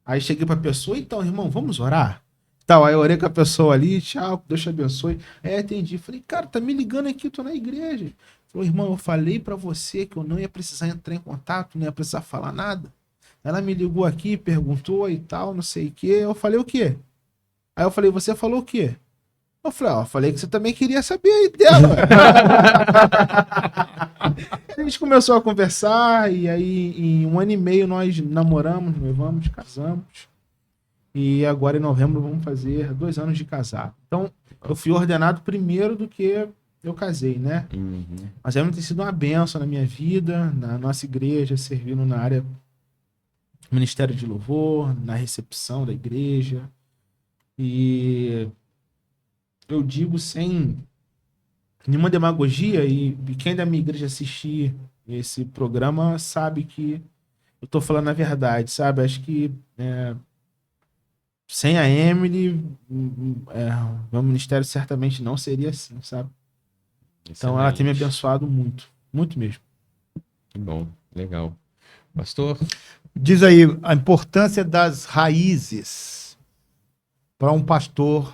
Aí cheguei pra pessoa, então, irmão, vamos orar? Tal, aí eu orei com a pessoa ali, tchau, Deus te abençoe. Aí atendi, falei, cara, tá me ligando aqui, eu tô na igreja. Falou, irmão, eu falei pra você que eu não ia precisar entrar em contato, não ia precisar falar nada. Ela me ligou aqui, perguntou e tal, não sei o quê. Eu falei, o quê? Aí eu falei, você falou o quê? Eu falei que você também queria saber aí dela. A gente começou a conversar e aí em 1 ano e meio nós namoramos, noivamos, casamos. E agora em novembro vamos fazer 2 anos de casado. Então eu fui ordenado primeiro do que eu casei, né? Uhum. Mas aí tem sido uma bênção na minha vida, na nossa igreja, servindo na área do Ministério de Louvor, na recepção da igreja. E eu digo sem nenhuma demagogia, e quem da minha igreja assistir esse programa sabe que eu tô falando a verdade, sabe? Acho que sem a Emily, meu ministério certamente não seria assim, sabe? Então ela tem me abençoado muito, muito mesmo. Que bom, legal. Pastor? Diz aí a importância das raízes para um pastor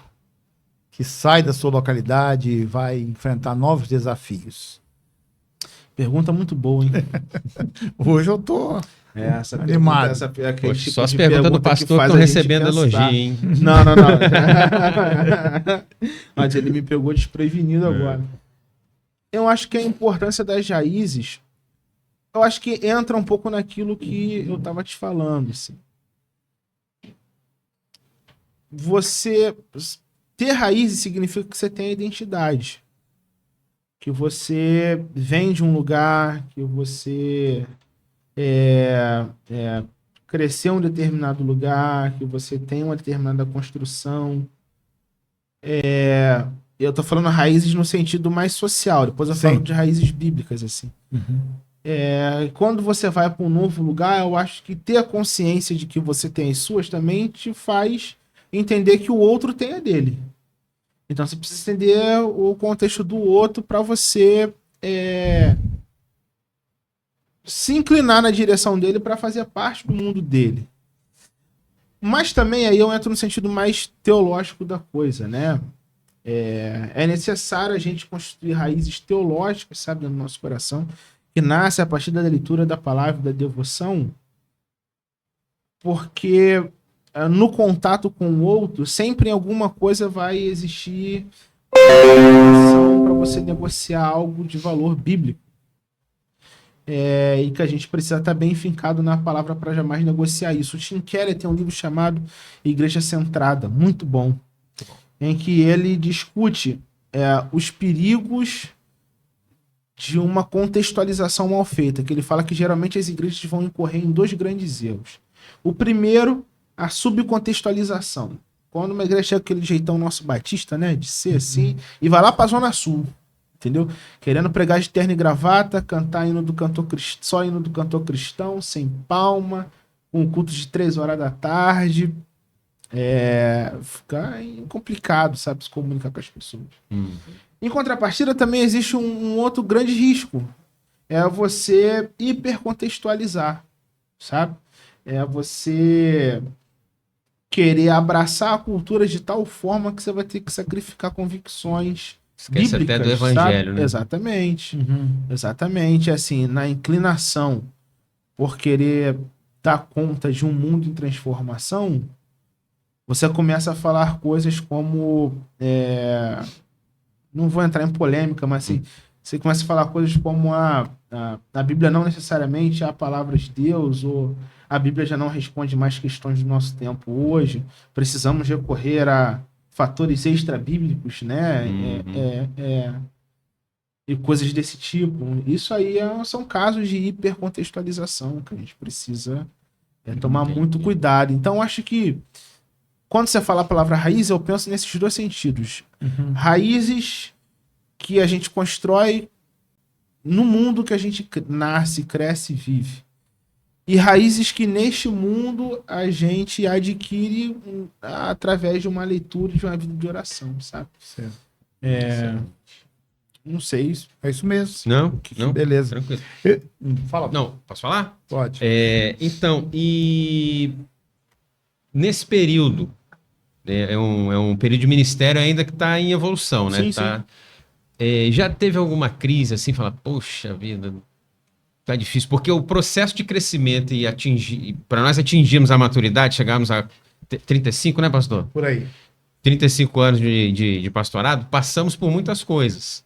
que sai da sua localidade e vai enfrentar novos desafios. Pergunta muito boa, hein? Hoje eu tô Essa animado. pergunta, aquele Poxa, tipo só as de perguntas do pergunta que pastor que faz estão a gente recebendo pensar. elogio, hein? Não. Mas ele me pegou desprevenido agora. Eu acho que a importância das raízes, eu acho que entra um pouco naquilo que eu tava te falando, assim. Você ter raízes significa que você tem identidade. Que você vem de um lugar, que você cresceu em um determinado lugar, que você tem uma determinada construção. Eu tô falando raízes no sentido mais social, depois eu Sim. falo de raízes bíblicas, assim. Quando você vai para um novo lugar, eu acho que ter a consciência de que você tem as suas também te faz entender que o outro tem a dele. Então você precisa entender o contexto do outro para você se inclinar na direção dele para fazer parte do mundo dele. Mas também aí eu entro no sentido mais teológico da coisa, né? É necessário a gente construir raízes teológicas, sabe, no nosso coração, que nasce a partir da leitura da palavra, da devoção, porque no contato com o outro, sempre em alguma coisa vai existir para você negociar algo de valor bíblico. E que a gente precisa estar bem fincado na palavra para jamais negociar isso. O Tim Keller tem um livro chamado Igreja Centrada, muito bom, em que ele discute os perigos de uma contextualização mal feita, que ele fala que geralmente as igrejas vão incorrer em 2 grandes erros. O primeiro, a subcontextualização. Quando uma igreja chega com aquele jeitão nosso batista, né, de ser assim, e vai lá para a Zona Sul, entendeu? Querendo pregar de terno e gravata, cantar hino do cantor só hino do cantor cristão, sem palma, com culto de 3 horas da tarde. Fica complicado, sabe, se comunicar com as pessoas. Em contrapartida, também existe um outro grande risco. É você hipercontextualizar, sabe? É você querer abraçar a cultura de tal forma que você vai ter que sacrificar convicções Esquece bíblicas, até do evangelho, sabe? né? Exatamente. Exatamente, assim, na inclinação por querer dar conta de um mundo em transformação, você começa a falar coisas como... não vou entrar em polêmica, mas assim, você começa a falar coisas como a Bíblia não necessariamente é a palavra de Deus, ou a Bíblia já não responde mais questões do nosso tempo hoje, precisamos recorrer a fatores extra-bíblicos, né? E coisas desse tipo. Isso aí são casos de hipercontextualização que a gente precisa tomar muito cuidado. Então, acho que quando você fala a palavra raiz, eu penso nesses 2 sentidos. Raízes que a gente constrói no mundo que a gente nasce, cresce e vive. E raízes que neste mundo a gente adquire através de uma leitura e de uma vida de oração, sabe? Certo. Não sei. É isso mesmo. Não? Beleza. Tranquilo. Fala. Não, posso falar? Pode. Então, e nesse período, é um período de ministério ainda que está em evolução, né? Sim, sim. Já teve alguma crise assim, falar, poxa vida, tá difícil, porque o processo de crescimento e para nós atingirmos a maturidade, chegarmos a 35, né, pastor? Por aí. 35 anos de pastorado, passamos por muitas coisas.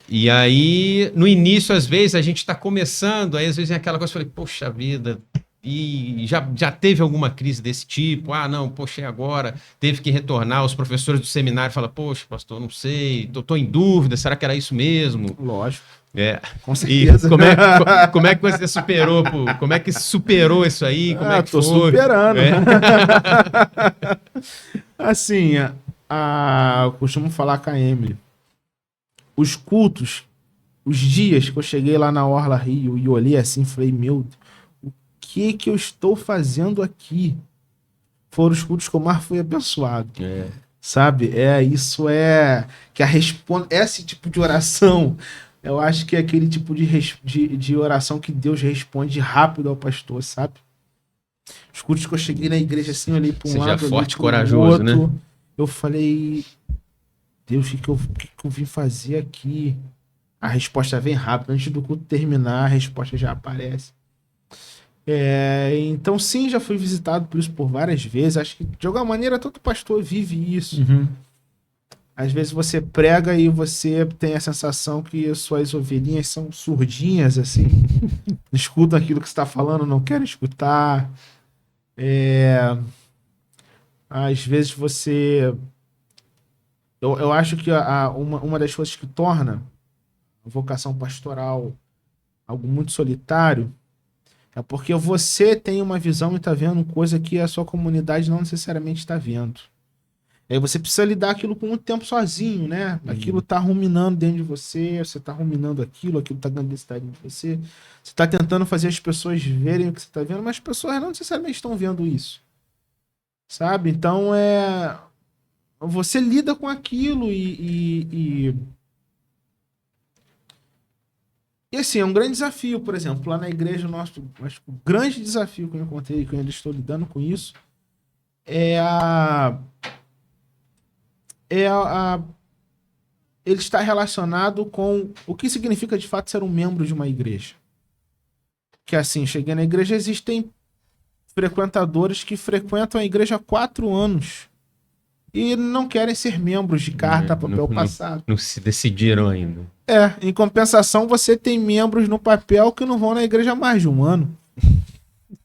E aí, no início, às vezes, a gente está começando, aí às vezes vem aquela coisa, eu falei, poxa vida, e já teve alguma crise desse tipo? Ah, não, poxa, e agora? Teve que retornar, os professores do seminário falam, poxa, pastor, não sei, tô em dúvida, será que era isso mesmo? Lógico. Com certeza. E como é que você superou, como é que superou isso aí? Como é que tô foi? superando. Assim, eu costumo falar com a Emily. Os cultos, os dias que eu cheguei lá na Orla Rio e olhei assim, falei, meu Deus, o que eu estou fazendo aqui? Foram os cultos que eu mais fui abençoado. Sabe? Isso que esse tipo de oração Eu acho que é aquele tipo de oração que Deus responde rápido ao pastor, sabe? Os cultos que eu cheguei na igreja assim, eu olhei para um Seja lado, olhei forte e pro corajoso, outro. né? Eu falei, Deus, o que eu vim fazer aqui? A resposta vem rápido. Antes do culto terminar, a resposta já aparece. Então, sim, já fui visitado por isso por várias vezes. Acho que, de alguma maneira, todo pastor vive isso. Uhum. Às vezes você prega e você tem a sensação que suas ovelhinhas são surdinhas, assim. Não escutam aquilo que você está falando, não querem escutar. Às vezes você... Eu acho que uma das coisas que torna a vocação pastoral algo muito solitário é porque você tem uma visão e está vendo coisa que a sua comunidade não necessariamente está vendo. Aí você precisa lidar aquilo com muito tempo sozinho, né? Aquilo tá ruminando dentro de você tá ruminando aquilo tá dando densidade dentro de você. Você tá tentando fazer as pessoas verem o que você tá vendo, mas as pessoas não necessariamente estão vendo isso. Sabe? Então você lida com aquilo e assim, é um grande desafio, por exemplo, lá na igreja, acho que o grande desafio que eu encontrei, que eu ainda estou lidando com isso, é a ele está relacionado com o que significa de fato ser um membro de uma igreja. Que assim, cheguei na igreja, existem frequentadores que frequentam a igreja há 4 anos e não querem ser membros de carta, papel passado. Não se decidiram ainda. Em compensação, você tem membros no papel que não vão na igreja há mais de um ano.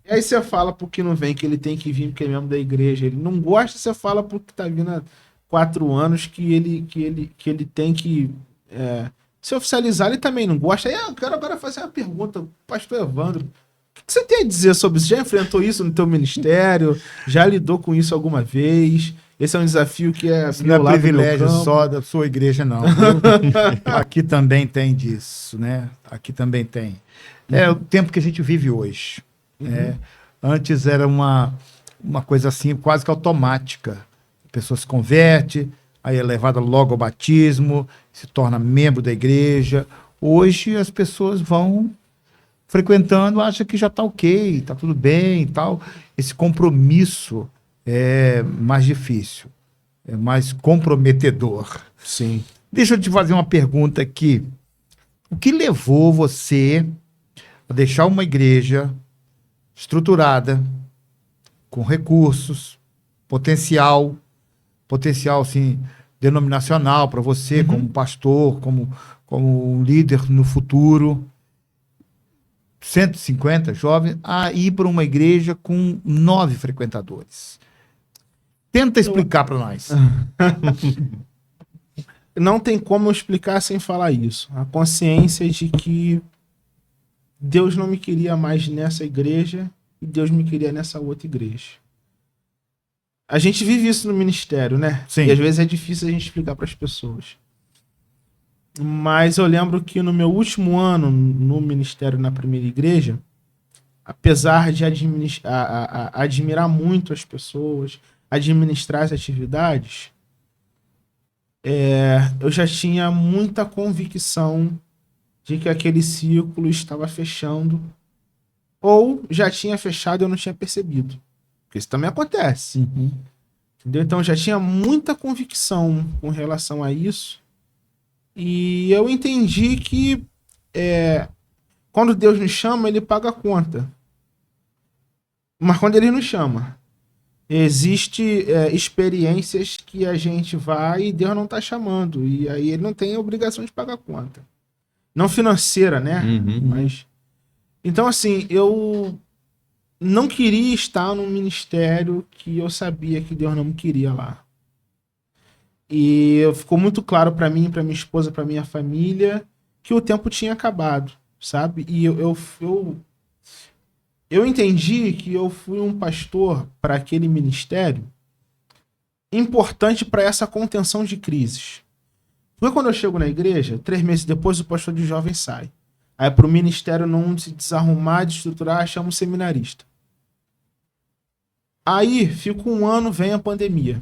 E aí você fala pro que não vem que ele tem que vir porque é membro da igreja. Ele não gosta, você fala porque tá vindo há 4 anos que ele tem que se oficializar. Ele também não gosta. Aí eu quero agora fazer uma pergunta, pastor Evandro. O que você tem a dizer sobre isso? Já enfrentou isso no teu ministério? Já lidou com isso alguma vez? Esse é um desafio que Isso não é privilégio só da sua igreja, não. Aqui também tem disso, né? Aqui também tem. É o tempo que a gente vive hoje. Né? Antes era uma coisa assim, quase que automática. A pessoa se converte, aí é levada logo ao batismo, se torna membro da igreja. Hoje as pessoas vão frequentando, acham que já está ok, está tudo bem e tal. Esse compromisso é mais difícil, é mais comprometedor. Sim. Deixa eu te fazer uma pergunta aqui. O que levou você a deixar uma igreja estruturada, com recursos, potencial assim, denominacional para você, como pastor, como um líder no futuro, 150 jovens, a ir para uma igreja com 9 frequentadores? Tenta explicar para nós. Não tem como eu explicar sem falar isso. A consciência de que Deus não me queria mais nessa igreja e Deus me queria nessa outra igreja. A gente vive isso no ministério, né? Sim. E às vezes é difícil a gente explicar para as pessoas. Mas eu lembro que no meu último ano no ministério na primeira igreja, apesar de admirar muito as pessoas, administrar as atividades, eu já tinha muita convicção de que aquele ciclo estava fechando, ou já tinha fechado e eu não tinha percebido. Porque isso também acontece. Entendeu? Então eu já tinha muita convicção com relação a isso. E eu entendi que quando Deus nos chama, ele paga a conta. Mas quando ele nos chama, existe experiências que a gente vai e Deus não está chamando. E aí ele não tem a obrigação de pagar a conta. Não financeira, né? Mas... Então, assim, eu não queria estar num ministério que eu sabia que Deus não me queria lá. E ficou muito claro para mim, para minha esposa, para minha família, que o tempo tinha acabado, sabe? E eu entendi que eu fui um pastor para aquele ministério importante para essa contenção de crises. Porque quando eu chego na igreja, 3 meses depois o pastor de jovem sai. Aí para o ministério não se desarrumar, desestruturar, chama um seminarista. Aí, fica 1 ano, vem a pandemia.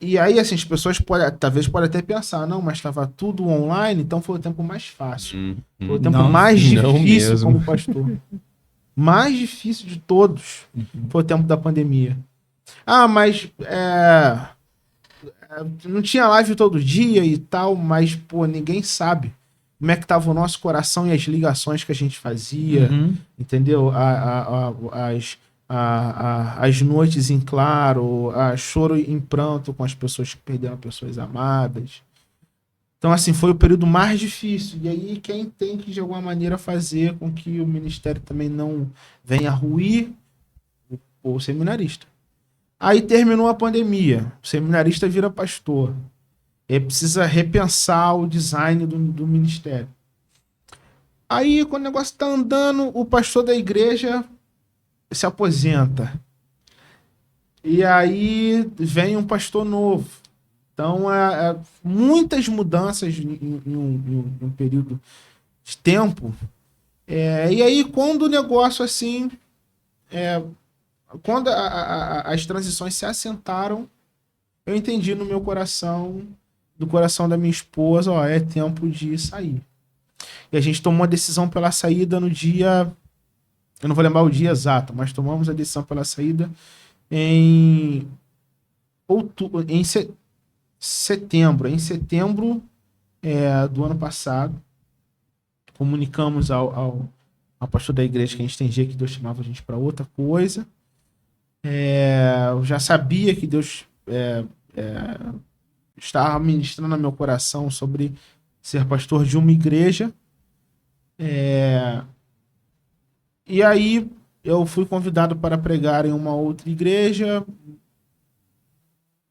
E aí, assim, as pessoas talvez podem até pensar, não, mas estava tudo online, então foi o tempo mais fácil. Foi o tempo Não, mais não difícil mesmo. como pastor. Mais difícil de todos foi o tempo da pandemia. Ah, mas não tinha live todo dia e tal, mas, pô, ninguém sabe como é que tava o nosso coração e as ligações que a gente fazia, Uhum. entendeu? As noites em claro, a choro em pranto com as pessoas que perderam pessoas amadas. Então, assim, foi o período mais difícil. E aí, quem tem que, de alguma maneira, fazer com que o ministério também não venha ruir o seminarista. Aí terminou a pandemia, o seminarista vira pastor. Ele precisa repensar o design do ministério. Aí, quando o negócio tá andando, o pastor da igreja se aposenta. E aí vem um pastor novo. Então, muitas mudanças em um período de tempo. E aí, quando o negócio assim. Quando as transições se assentaram, eu entendi no meu coração, do coração da minha esposa, ó, é tempo de sair. E a gente tomou a decisão pela saída no dia. Eu não vou lembrar o dia exato, mas tomamos a decisão pela saída em outubro, setembro. Em setembro do ano passado, comunicamos ao pastor da igreja que a gente entendia que Deus chamava a gente para outra coisa. Eu já sabia que Deus estava ministrando no meu coração sobre ser pastor de uma igreja. E aí eu fui convidado para pregar em uma outra igreja.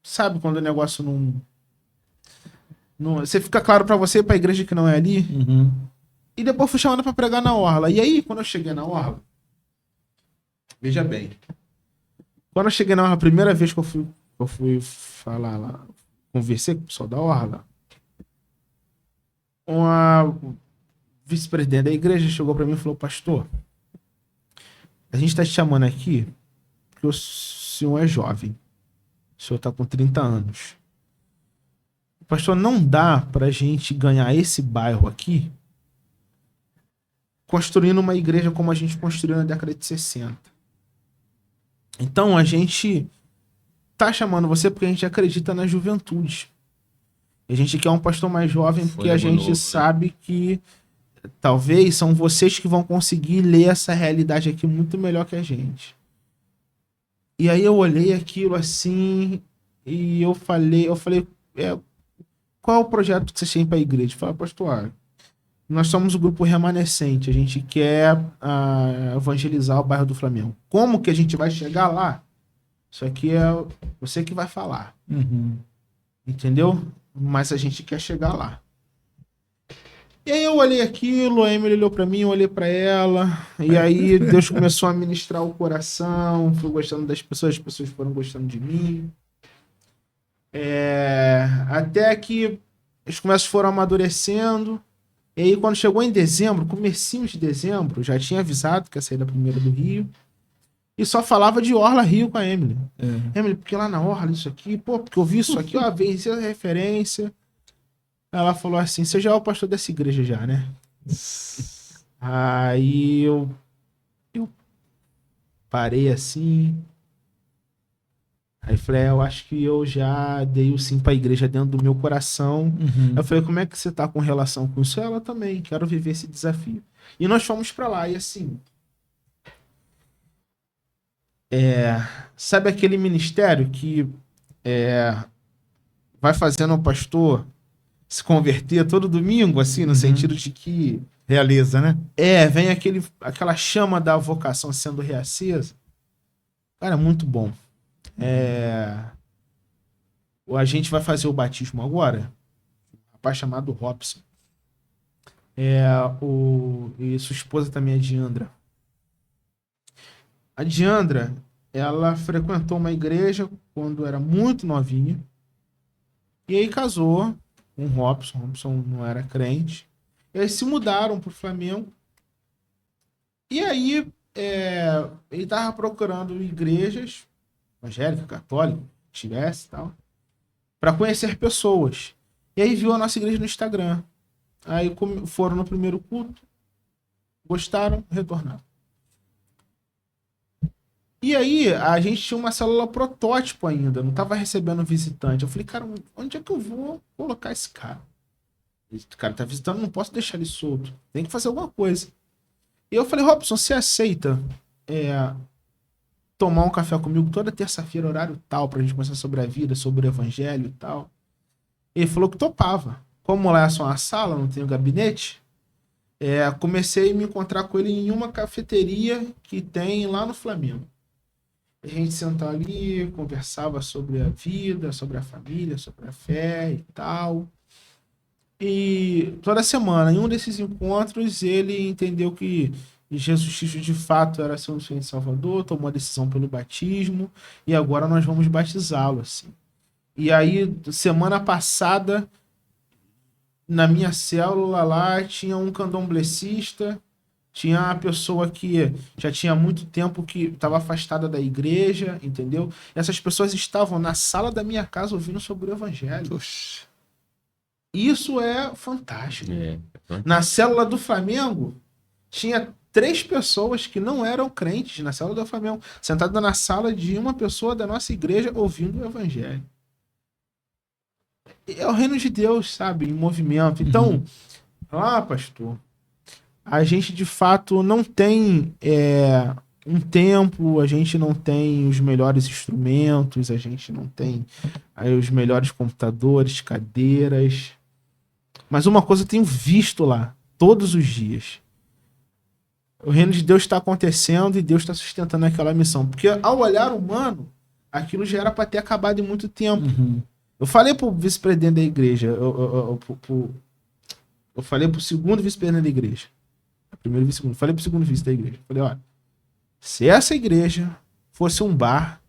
Sabe quando o negócio não você fica claro para você, para a igreja que não é ali. Uhum. E depois fui chamado para pregar na orla. E aí, quando eu cheguei na orla, veja bem, quando eu cheguei na orla, a primeira vez que eu fui falar lá, conversei com o pessoal da orla, uma vice-presidente da igreja chegou para mim e falou: pastor, a gente está te chamando aqui porque o senhor é jovem. O senhor está com 30 anos. Pastor, não dá para a gente ganhar esse bairro aqui construindo uma igreja como a gente construiu na década de 60. Então a gente tá chamando você porque a gente acredita na juventude. A gente quer um pastor mais jovem porque a Fôlego gente novo, né? sabe que talvez são vocês que vão conseguir ler essa realidade aqui muito melhor que a gente. E aí eu olhei aquilo assim e eu falei, qual é o projeto que vocês têm para a igreja? Eu falei, pastor, nós somos o grupo remanescente, a gente quer evangelizar o bairro do Flamengo. Como que a gente vai chegar lá? Isso aqui é você que vai falar. Uhum. Entendeu? Mas a gente quer chegar lá. E aí eu olhei aquilo, a Emily olhou pra mim, eu olhei pra ela, e aí Deus começou a ministrar o coração, fui gostando das pessoas, as pessoas foram gostando de mim. Até que as conversas foram amadurecendo. E aí quando chegou em dezembro, comecinho de dezembro, já tinha avisado que ia sair da primeira do Rio. E só falava de Orla Rio com a Emily. Emily, porque lá na Orla isso aqui, pô, porque eu vi isso aqui, ó, veio essa referência. Ela falou assim, você já é o pastor dessa igreja já, né? Aí eu parei assim. Aí falei, eu acho que eu já dei o sim pra igreja dentro do meu coração. Uhum. Eu falei, como é que você tá com relação com isso? Ela também, quero viver esse desafio. E nós fomos pra lá, e assim... sabe aquele ministério que vai fazendo o pastor se converter todo domingo, assim, no sentido de que Realiza, né? vem aquela chama da vocação sendo reacesa. Cara, muito bom. A gente vai fazer o batismo agora. Um rapaz chamado Robson. E sua esposa também é Diandra. A Diandra, ela frequentou uma igreja quando era muito novinha. E aí casou com o Robson. Robson não era crente. E aí se mudaram pro Flamengo. E aí ele tava procurando igrejas evangélica, católica, tivesse e tal. para conhecer pessoas. E aí viu a nossa igreja no Instagram. Aí foram no primeiro culto, gostaram, retornaram. E aí a gente tinha uma célula protótipo ainda, não estava recebendo visitante. Eu falei, cara, onde é que eu vou colocar esse cara? Esse cara tá visitando, não posso deixar ele solto. Tem que fazer alguma coisa. E eu falei, Robson, você aceita tomar um café comigo toda terça-feira, horário tal, pra gente conversar sobre a vida, sobre o evangelho e tal? Ele falou que topava. Como lá é só uma sala, não tem um gabinete, comecei a me encontrar com ele em uma cafeteria que tem lá no Flamengo. A gente sentava ali, conversava sobre a vida, sobre a família, sobre a fé e tal. E toda semana, em um desses encontros, ele entendeu que Jesus Cristo de fato era seu Senhor e Salvador, tomou a decisão pelo batismo e agora nós vamos batizá-lo, assim. E aí, semana passada, na minha célula lá, tinha um candomblessista, tinha uma pessoa que já tinha muito tempo que estava afastada da igreja, entendeu? E essas pessoas estavam na sala da minha casa ouvindo sobre o evangelho. Oxe. Isso é fantástico. Na célula do Flamengo, tinha 3 pessoas que não eram crentes na célula do Flamengo, sentada na sala de uma pessoa da nossa igreja ouvindo o evangelho. É o reino de Deus, sabe? Em movimento. Então, pastor, a gente de fato não tem um templo, a gente não tem os melhores instrumentos, a gente não tem os melhores computadores, cadeiras. Mas uma coisa eu tenho visto lá, todos os dias. O reino de Deus está acontecendo e Deus está sustentando aquela missão. Porque ao olhar humano, aquilo já era para ter acabado em muito tempo. Eu falei pro vice-presidente da igreja, eu falei pro segundo vice-presidente da igreja, primeiro vice, segundo, falei pro segundo vice da igreja, falei, olha, se essa igreja fosse um bar,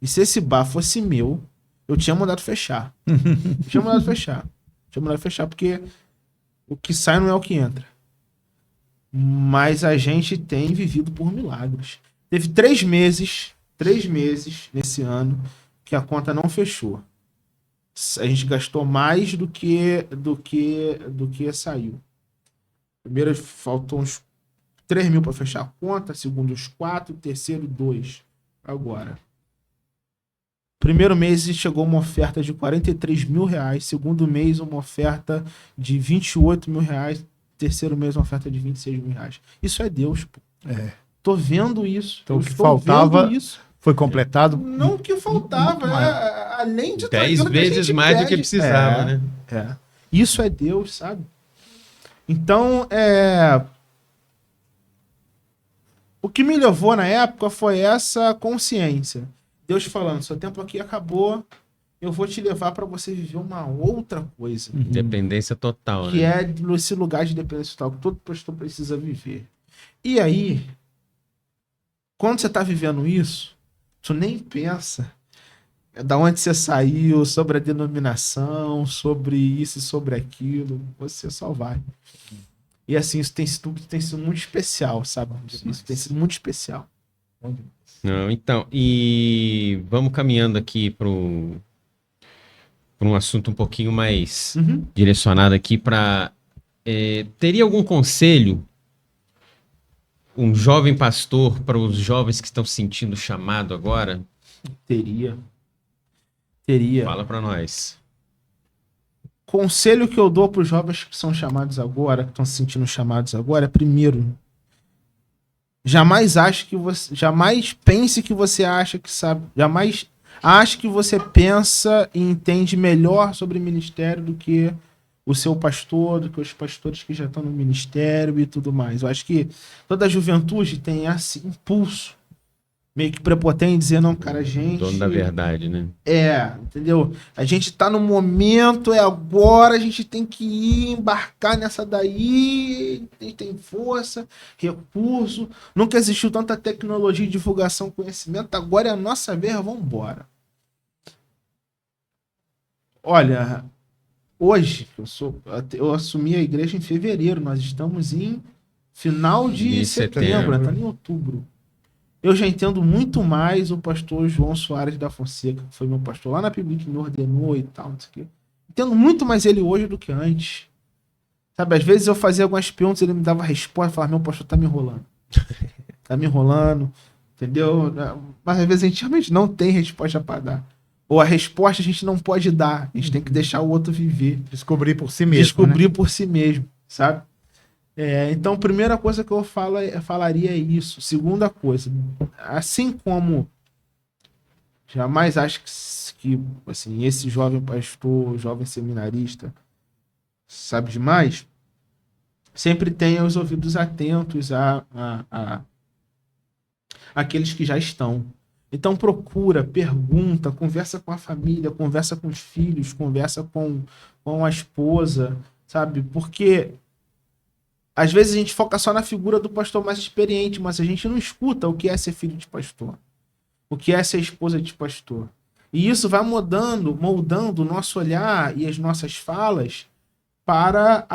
e se esse bar fosse meu, eu tinha mandado fechar. Tinha mandado fechar, porque o que sai não é o que entra. Mas a gente tem vivido por milagres. Teve 3 meses nesse ano que a conta não fechou. A gente gastou mais do que saiu. Primeiro faltou uns 3 mil para fechar a conta, segundo uns 4, terceiro 2. Agora. Primeiro mês chegou uma oferta de 43 mil reais, segundo mês uma oferta de 28 mil reais, terceiro mês uma oferta de 26 mil reais. Isso é Deus, pô. Tô vendo isso. Então o que faltava foi completado. Não o que faltava, além de 10 vezes mais do que precisava, né? Isso é Deus, sabe? Então, o que me levou na época foi essa consciência. Deus falando, seu tempo aqui acabou, eu vou te levar para você viver uma outra coisa. Dependência total, que né? é esse lugar de dependência total que todo pastor precisa viver. E aí, quando você tá vivendo isso, tu nem pensa da onde você saiu, sobre a denominação, sobre isso e sobre aquilo. Você só vai. E assim, isso tem sido muito especial, sabe? Isso tem sido muito especial. Não, então, e vamos caminhando aqui para um assunto um pouquinho mais direcionado aqui para... teria algum conselho, um jovem pastor, para os jovens que estão sentindo o chamado agora? Teria. Fala para nós. Conselho que eu dou para os jovens que são chamados agora, que estão se sentindo chamados agora, é primeiro, jamais pense que você acha que sabe, jamais ache que você pensa e entende melhor sobre ministério do que o seu pastor, do que os pastores que já estão no ministério e tudo mais. Eu acho que toda a juventude tem esse impulso meio que prepotente, dizer, não, cara, a gente... Dono da verdade, né? Entendeu? A gente tá no momento, agora, a gente tem que ir embarcar nessa daí, a gente tem força, recurso, nunca existiu tanta tecnologia, divulgação, conhecimento, agora é a nossa vez, vamos embora. Olha, hoje, eu assumi a igreja em fevereiro, nós estamos em final de setembro, tá em outubro. eu já entendo muito mais o pastor João Soares da Fonseca, que foi meu pastor lá na PIB, que me ordenou e tal, não sei o quê. Entendo muito mais ele hoje do que antes. Sabe, às vezes eu fazia algumas perguntas, ele me dava resposta, falava, meu pastor tá me enrolando. Tá me enrolando, entendeu? Mas às vezes a gente realmente não tem resposta para dar. Ou a resposta a gente não pode dar, a gente tem que deixar o outro viver. Descobrir por si mesmo. Descobrir por si mesmo, sabe? Então, primeira coisa que eu falaria é isso. Segunda coisa, assim como jamais acho que assim, esse jovem pastor, jovem seminarista, sabe demais, sempre tenha os ouvidos atentos àqueles que já estão. Então procura, pergunta, conversa com a família, conversa com os filhos, conversa com a esposa, sabe? Porque às vezes a gente foca só na figura do pastor mais experiente, mas a gente não escuta o que é ser filho de pastor, o que é ser esposa de pastor. E isso vai moldando o nosso olhar e as nossas falas para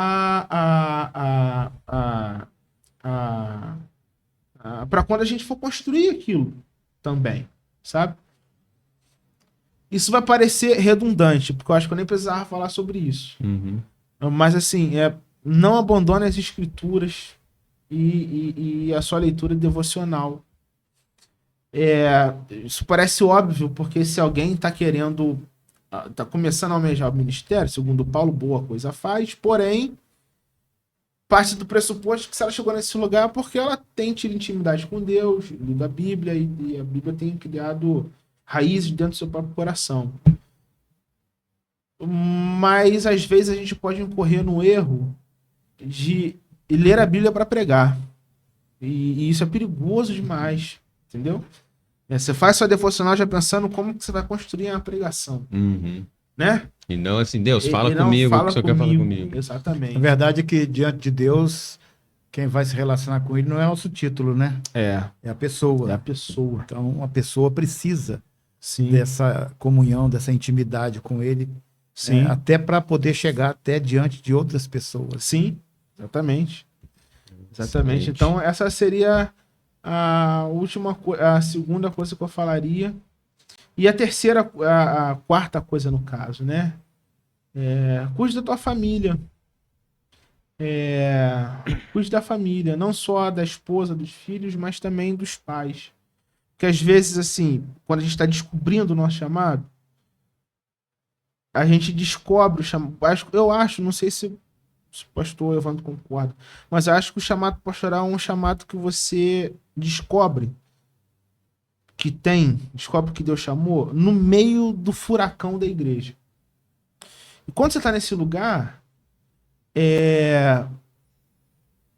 para quando a gente for construir aquilo também, sabe? Isso vai parecer redundante, porque eu acho que eu nem precisava falar sobre isso. Uhum. Mas assim, não abandone as escrituras e a sua leitura devocional. Isso parece óbvio, porque se alguém está começando a almejar o ministério, segundo Paulo, boa coisa faz, porém, parte do pressuposto que se ela chegou nesse lugar é porque ela tem tido intimidade com Deus, lido a Bíblia, e a Bíblia tem criado raízes dentro do seu próprio coração. Mas, às vezes, a gente pode incorrer no erro de ler a Bíblia para pregar. E isso é perigoso demais, entendeu? Você faz sua devocional já pensando como que você vai construir uma pregação, né? E não assim, Deus, fala comigo, o que o senhor quer falar comigo. Exatamente. A verdade é que, diante de Deus, quem vai se relacionar com ele não é nosso título, né? É a pessoa. É a pessoa. Então, a pessoa precisa Sim. dessa comunhão, dessa intimidade com ele, Sim. Até para poder chegar até diante de outras pessoas. Sim, exatamente. Exatamente. Então, essa seria a segunda coisa que eu falaria. E a terceira, a quarta coisa no caso, né? Cuide da tua família. Cuide da família, não só da esposa, dos filhos, mas também dos pais. Porque às vezes, assim, quando a gente está descobrindo o nosso chamado, a gente descobre o chamado. Eu acho, não sei se o pastor Evandro concorda, mas eu acho que o chamado pastoral é um chamado que você descobre que Deus chamou no meio do furacão da igreja. E quando você está nesse lugar, você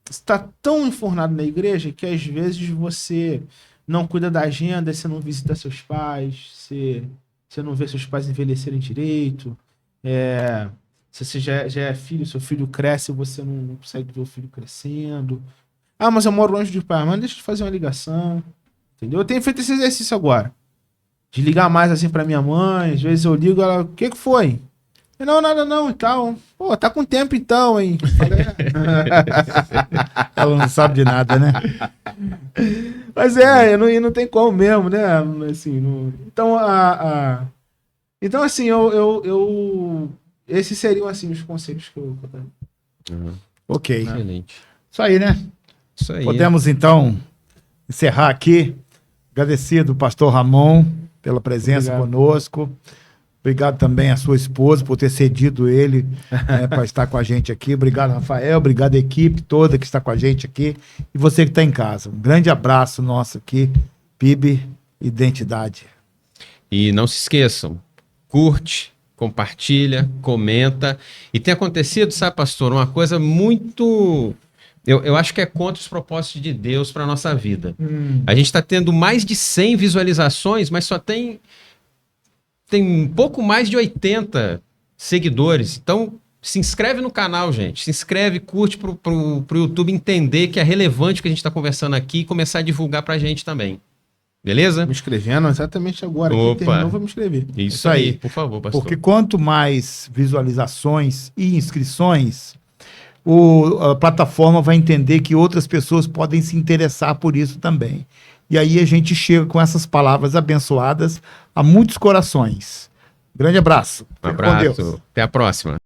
está tão enfurnado na igreja que às vezes você não cuida da agenda, você não visita seus pais, você não vê seus pais envelhecerem direito, se você já é filho, seu filho cresce e você não consegue ver o filho crescendo. Ah, mas eu moro longe de pai, mas deixa eu fazer uma ligação. Entendeu? Eu tenho feito esse exercício agora. De ligar mais assim pra minha mãe. Às vezes eu ligo, ela, o que foi? Não, nada não e tal. Pô, tá com tempo então, hein? Ela não sabe de nada, né? Mas não tem como mesmo, né? Assim, Então, então, assim, esses seriam, assim, os conselhos que eu daria. Ok. Excelente. Isso aí, né? Isso aí. Podemos, então, encerrar aqui. Agradecido, pastor Ramon, pela presença conosco. Obrigado também à sua esposa por ter cedido ele para estar com a gente aqui. Obrigado, Rafael. Obrigado à equipe toda que está com a gente aqui. E você que está em casa. Um grande abraço nosso aqui. PIB Identidade. E não se esqueçam, curte, compartilha, comenta. E tem acontecido, sabe, pastor, uma coisa muito... Eu acho que é contra os propósitos de Deus para a nossa vida. A gente está tendo mais de 100 visualizações, mas só tem um pouco mais de 80 seguidores. Então, se inscreve no canal, gente. Se inscreve, curte pro YouTube entender que é relevante o que a gente está conversando aqui e começar a divulgar para a gente também. Beleza? Me inscrevendo exatamente agora. Opa. Que terminou, vou me inscrever. Isso aí, por favor, pastor. Porque quanto mais visualizações e inscrições, a plataforma vai entender que outras pessoas podem se interessar por isso também. E aí a gente chega com essas palavras abençoadas a muitos corações. Grande abraço. Um Fique com Deus. abraço. Até a próxima.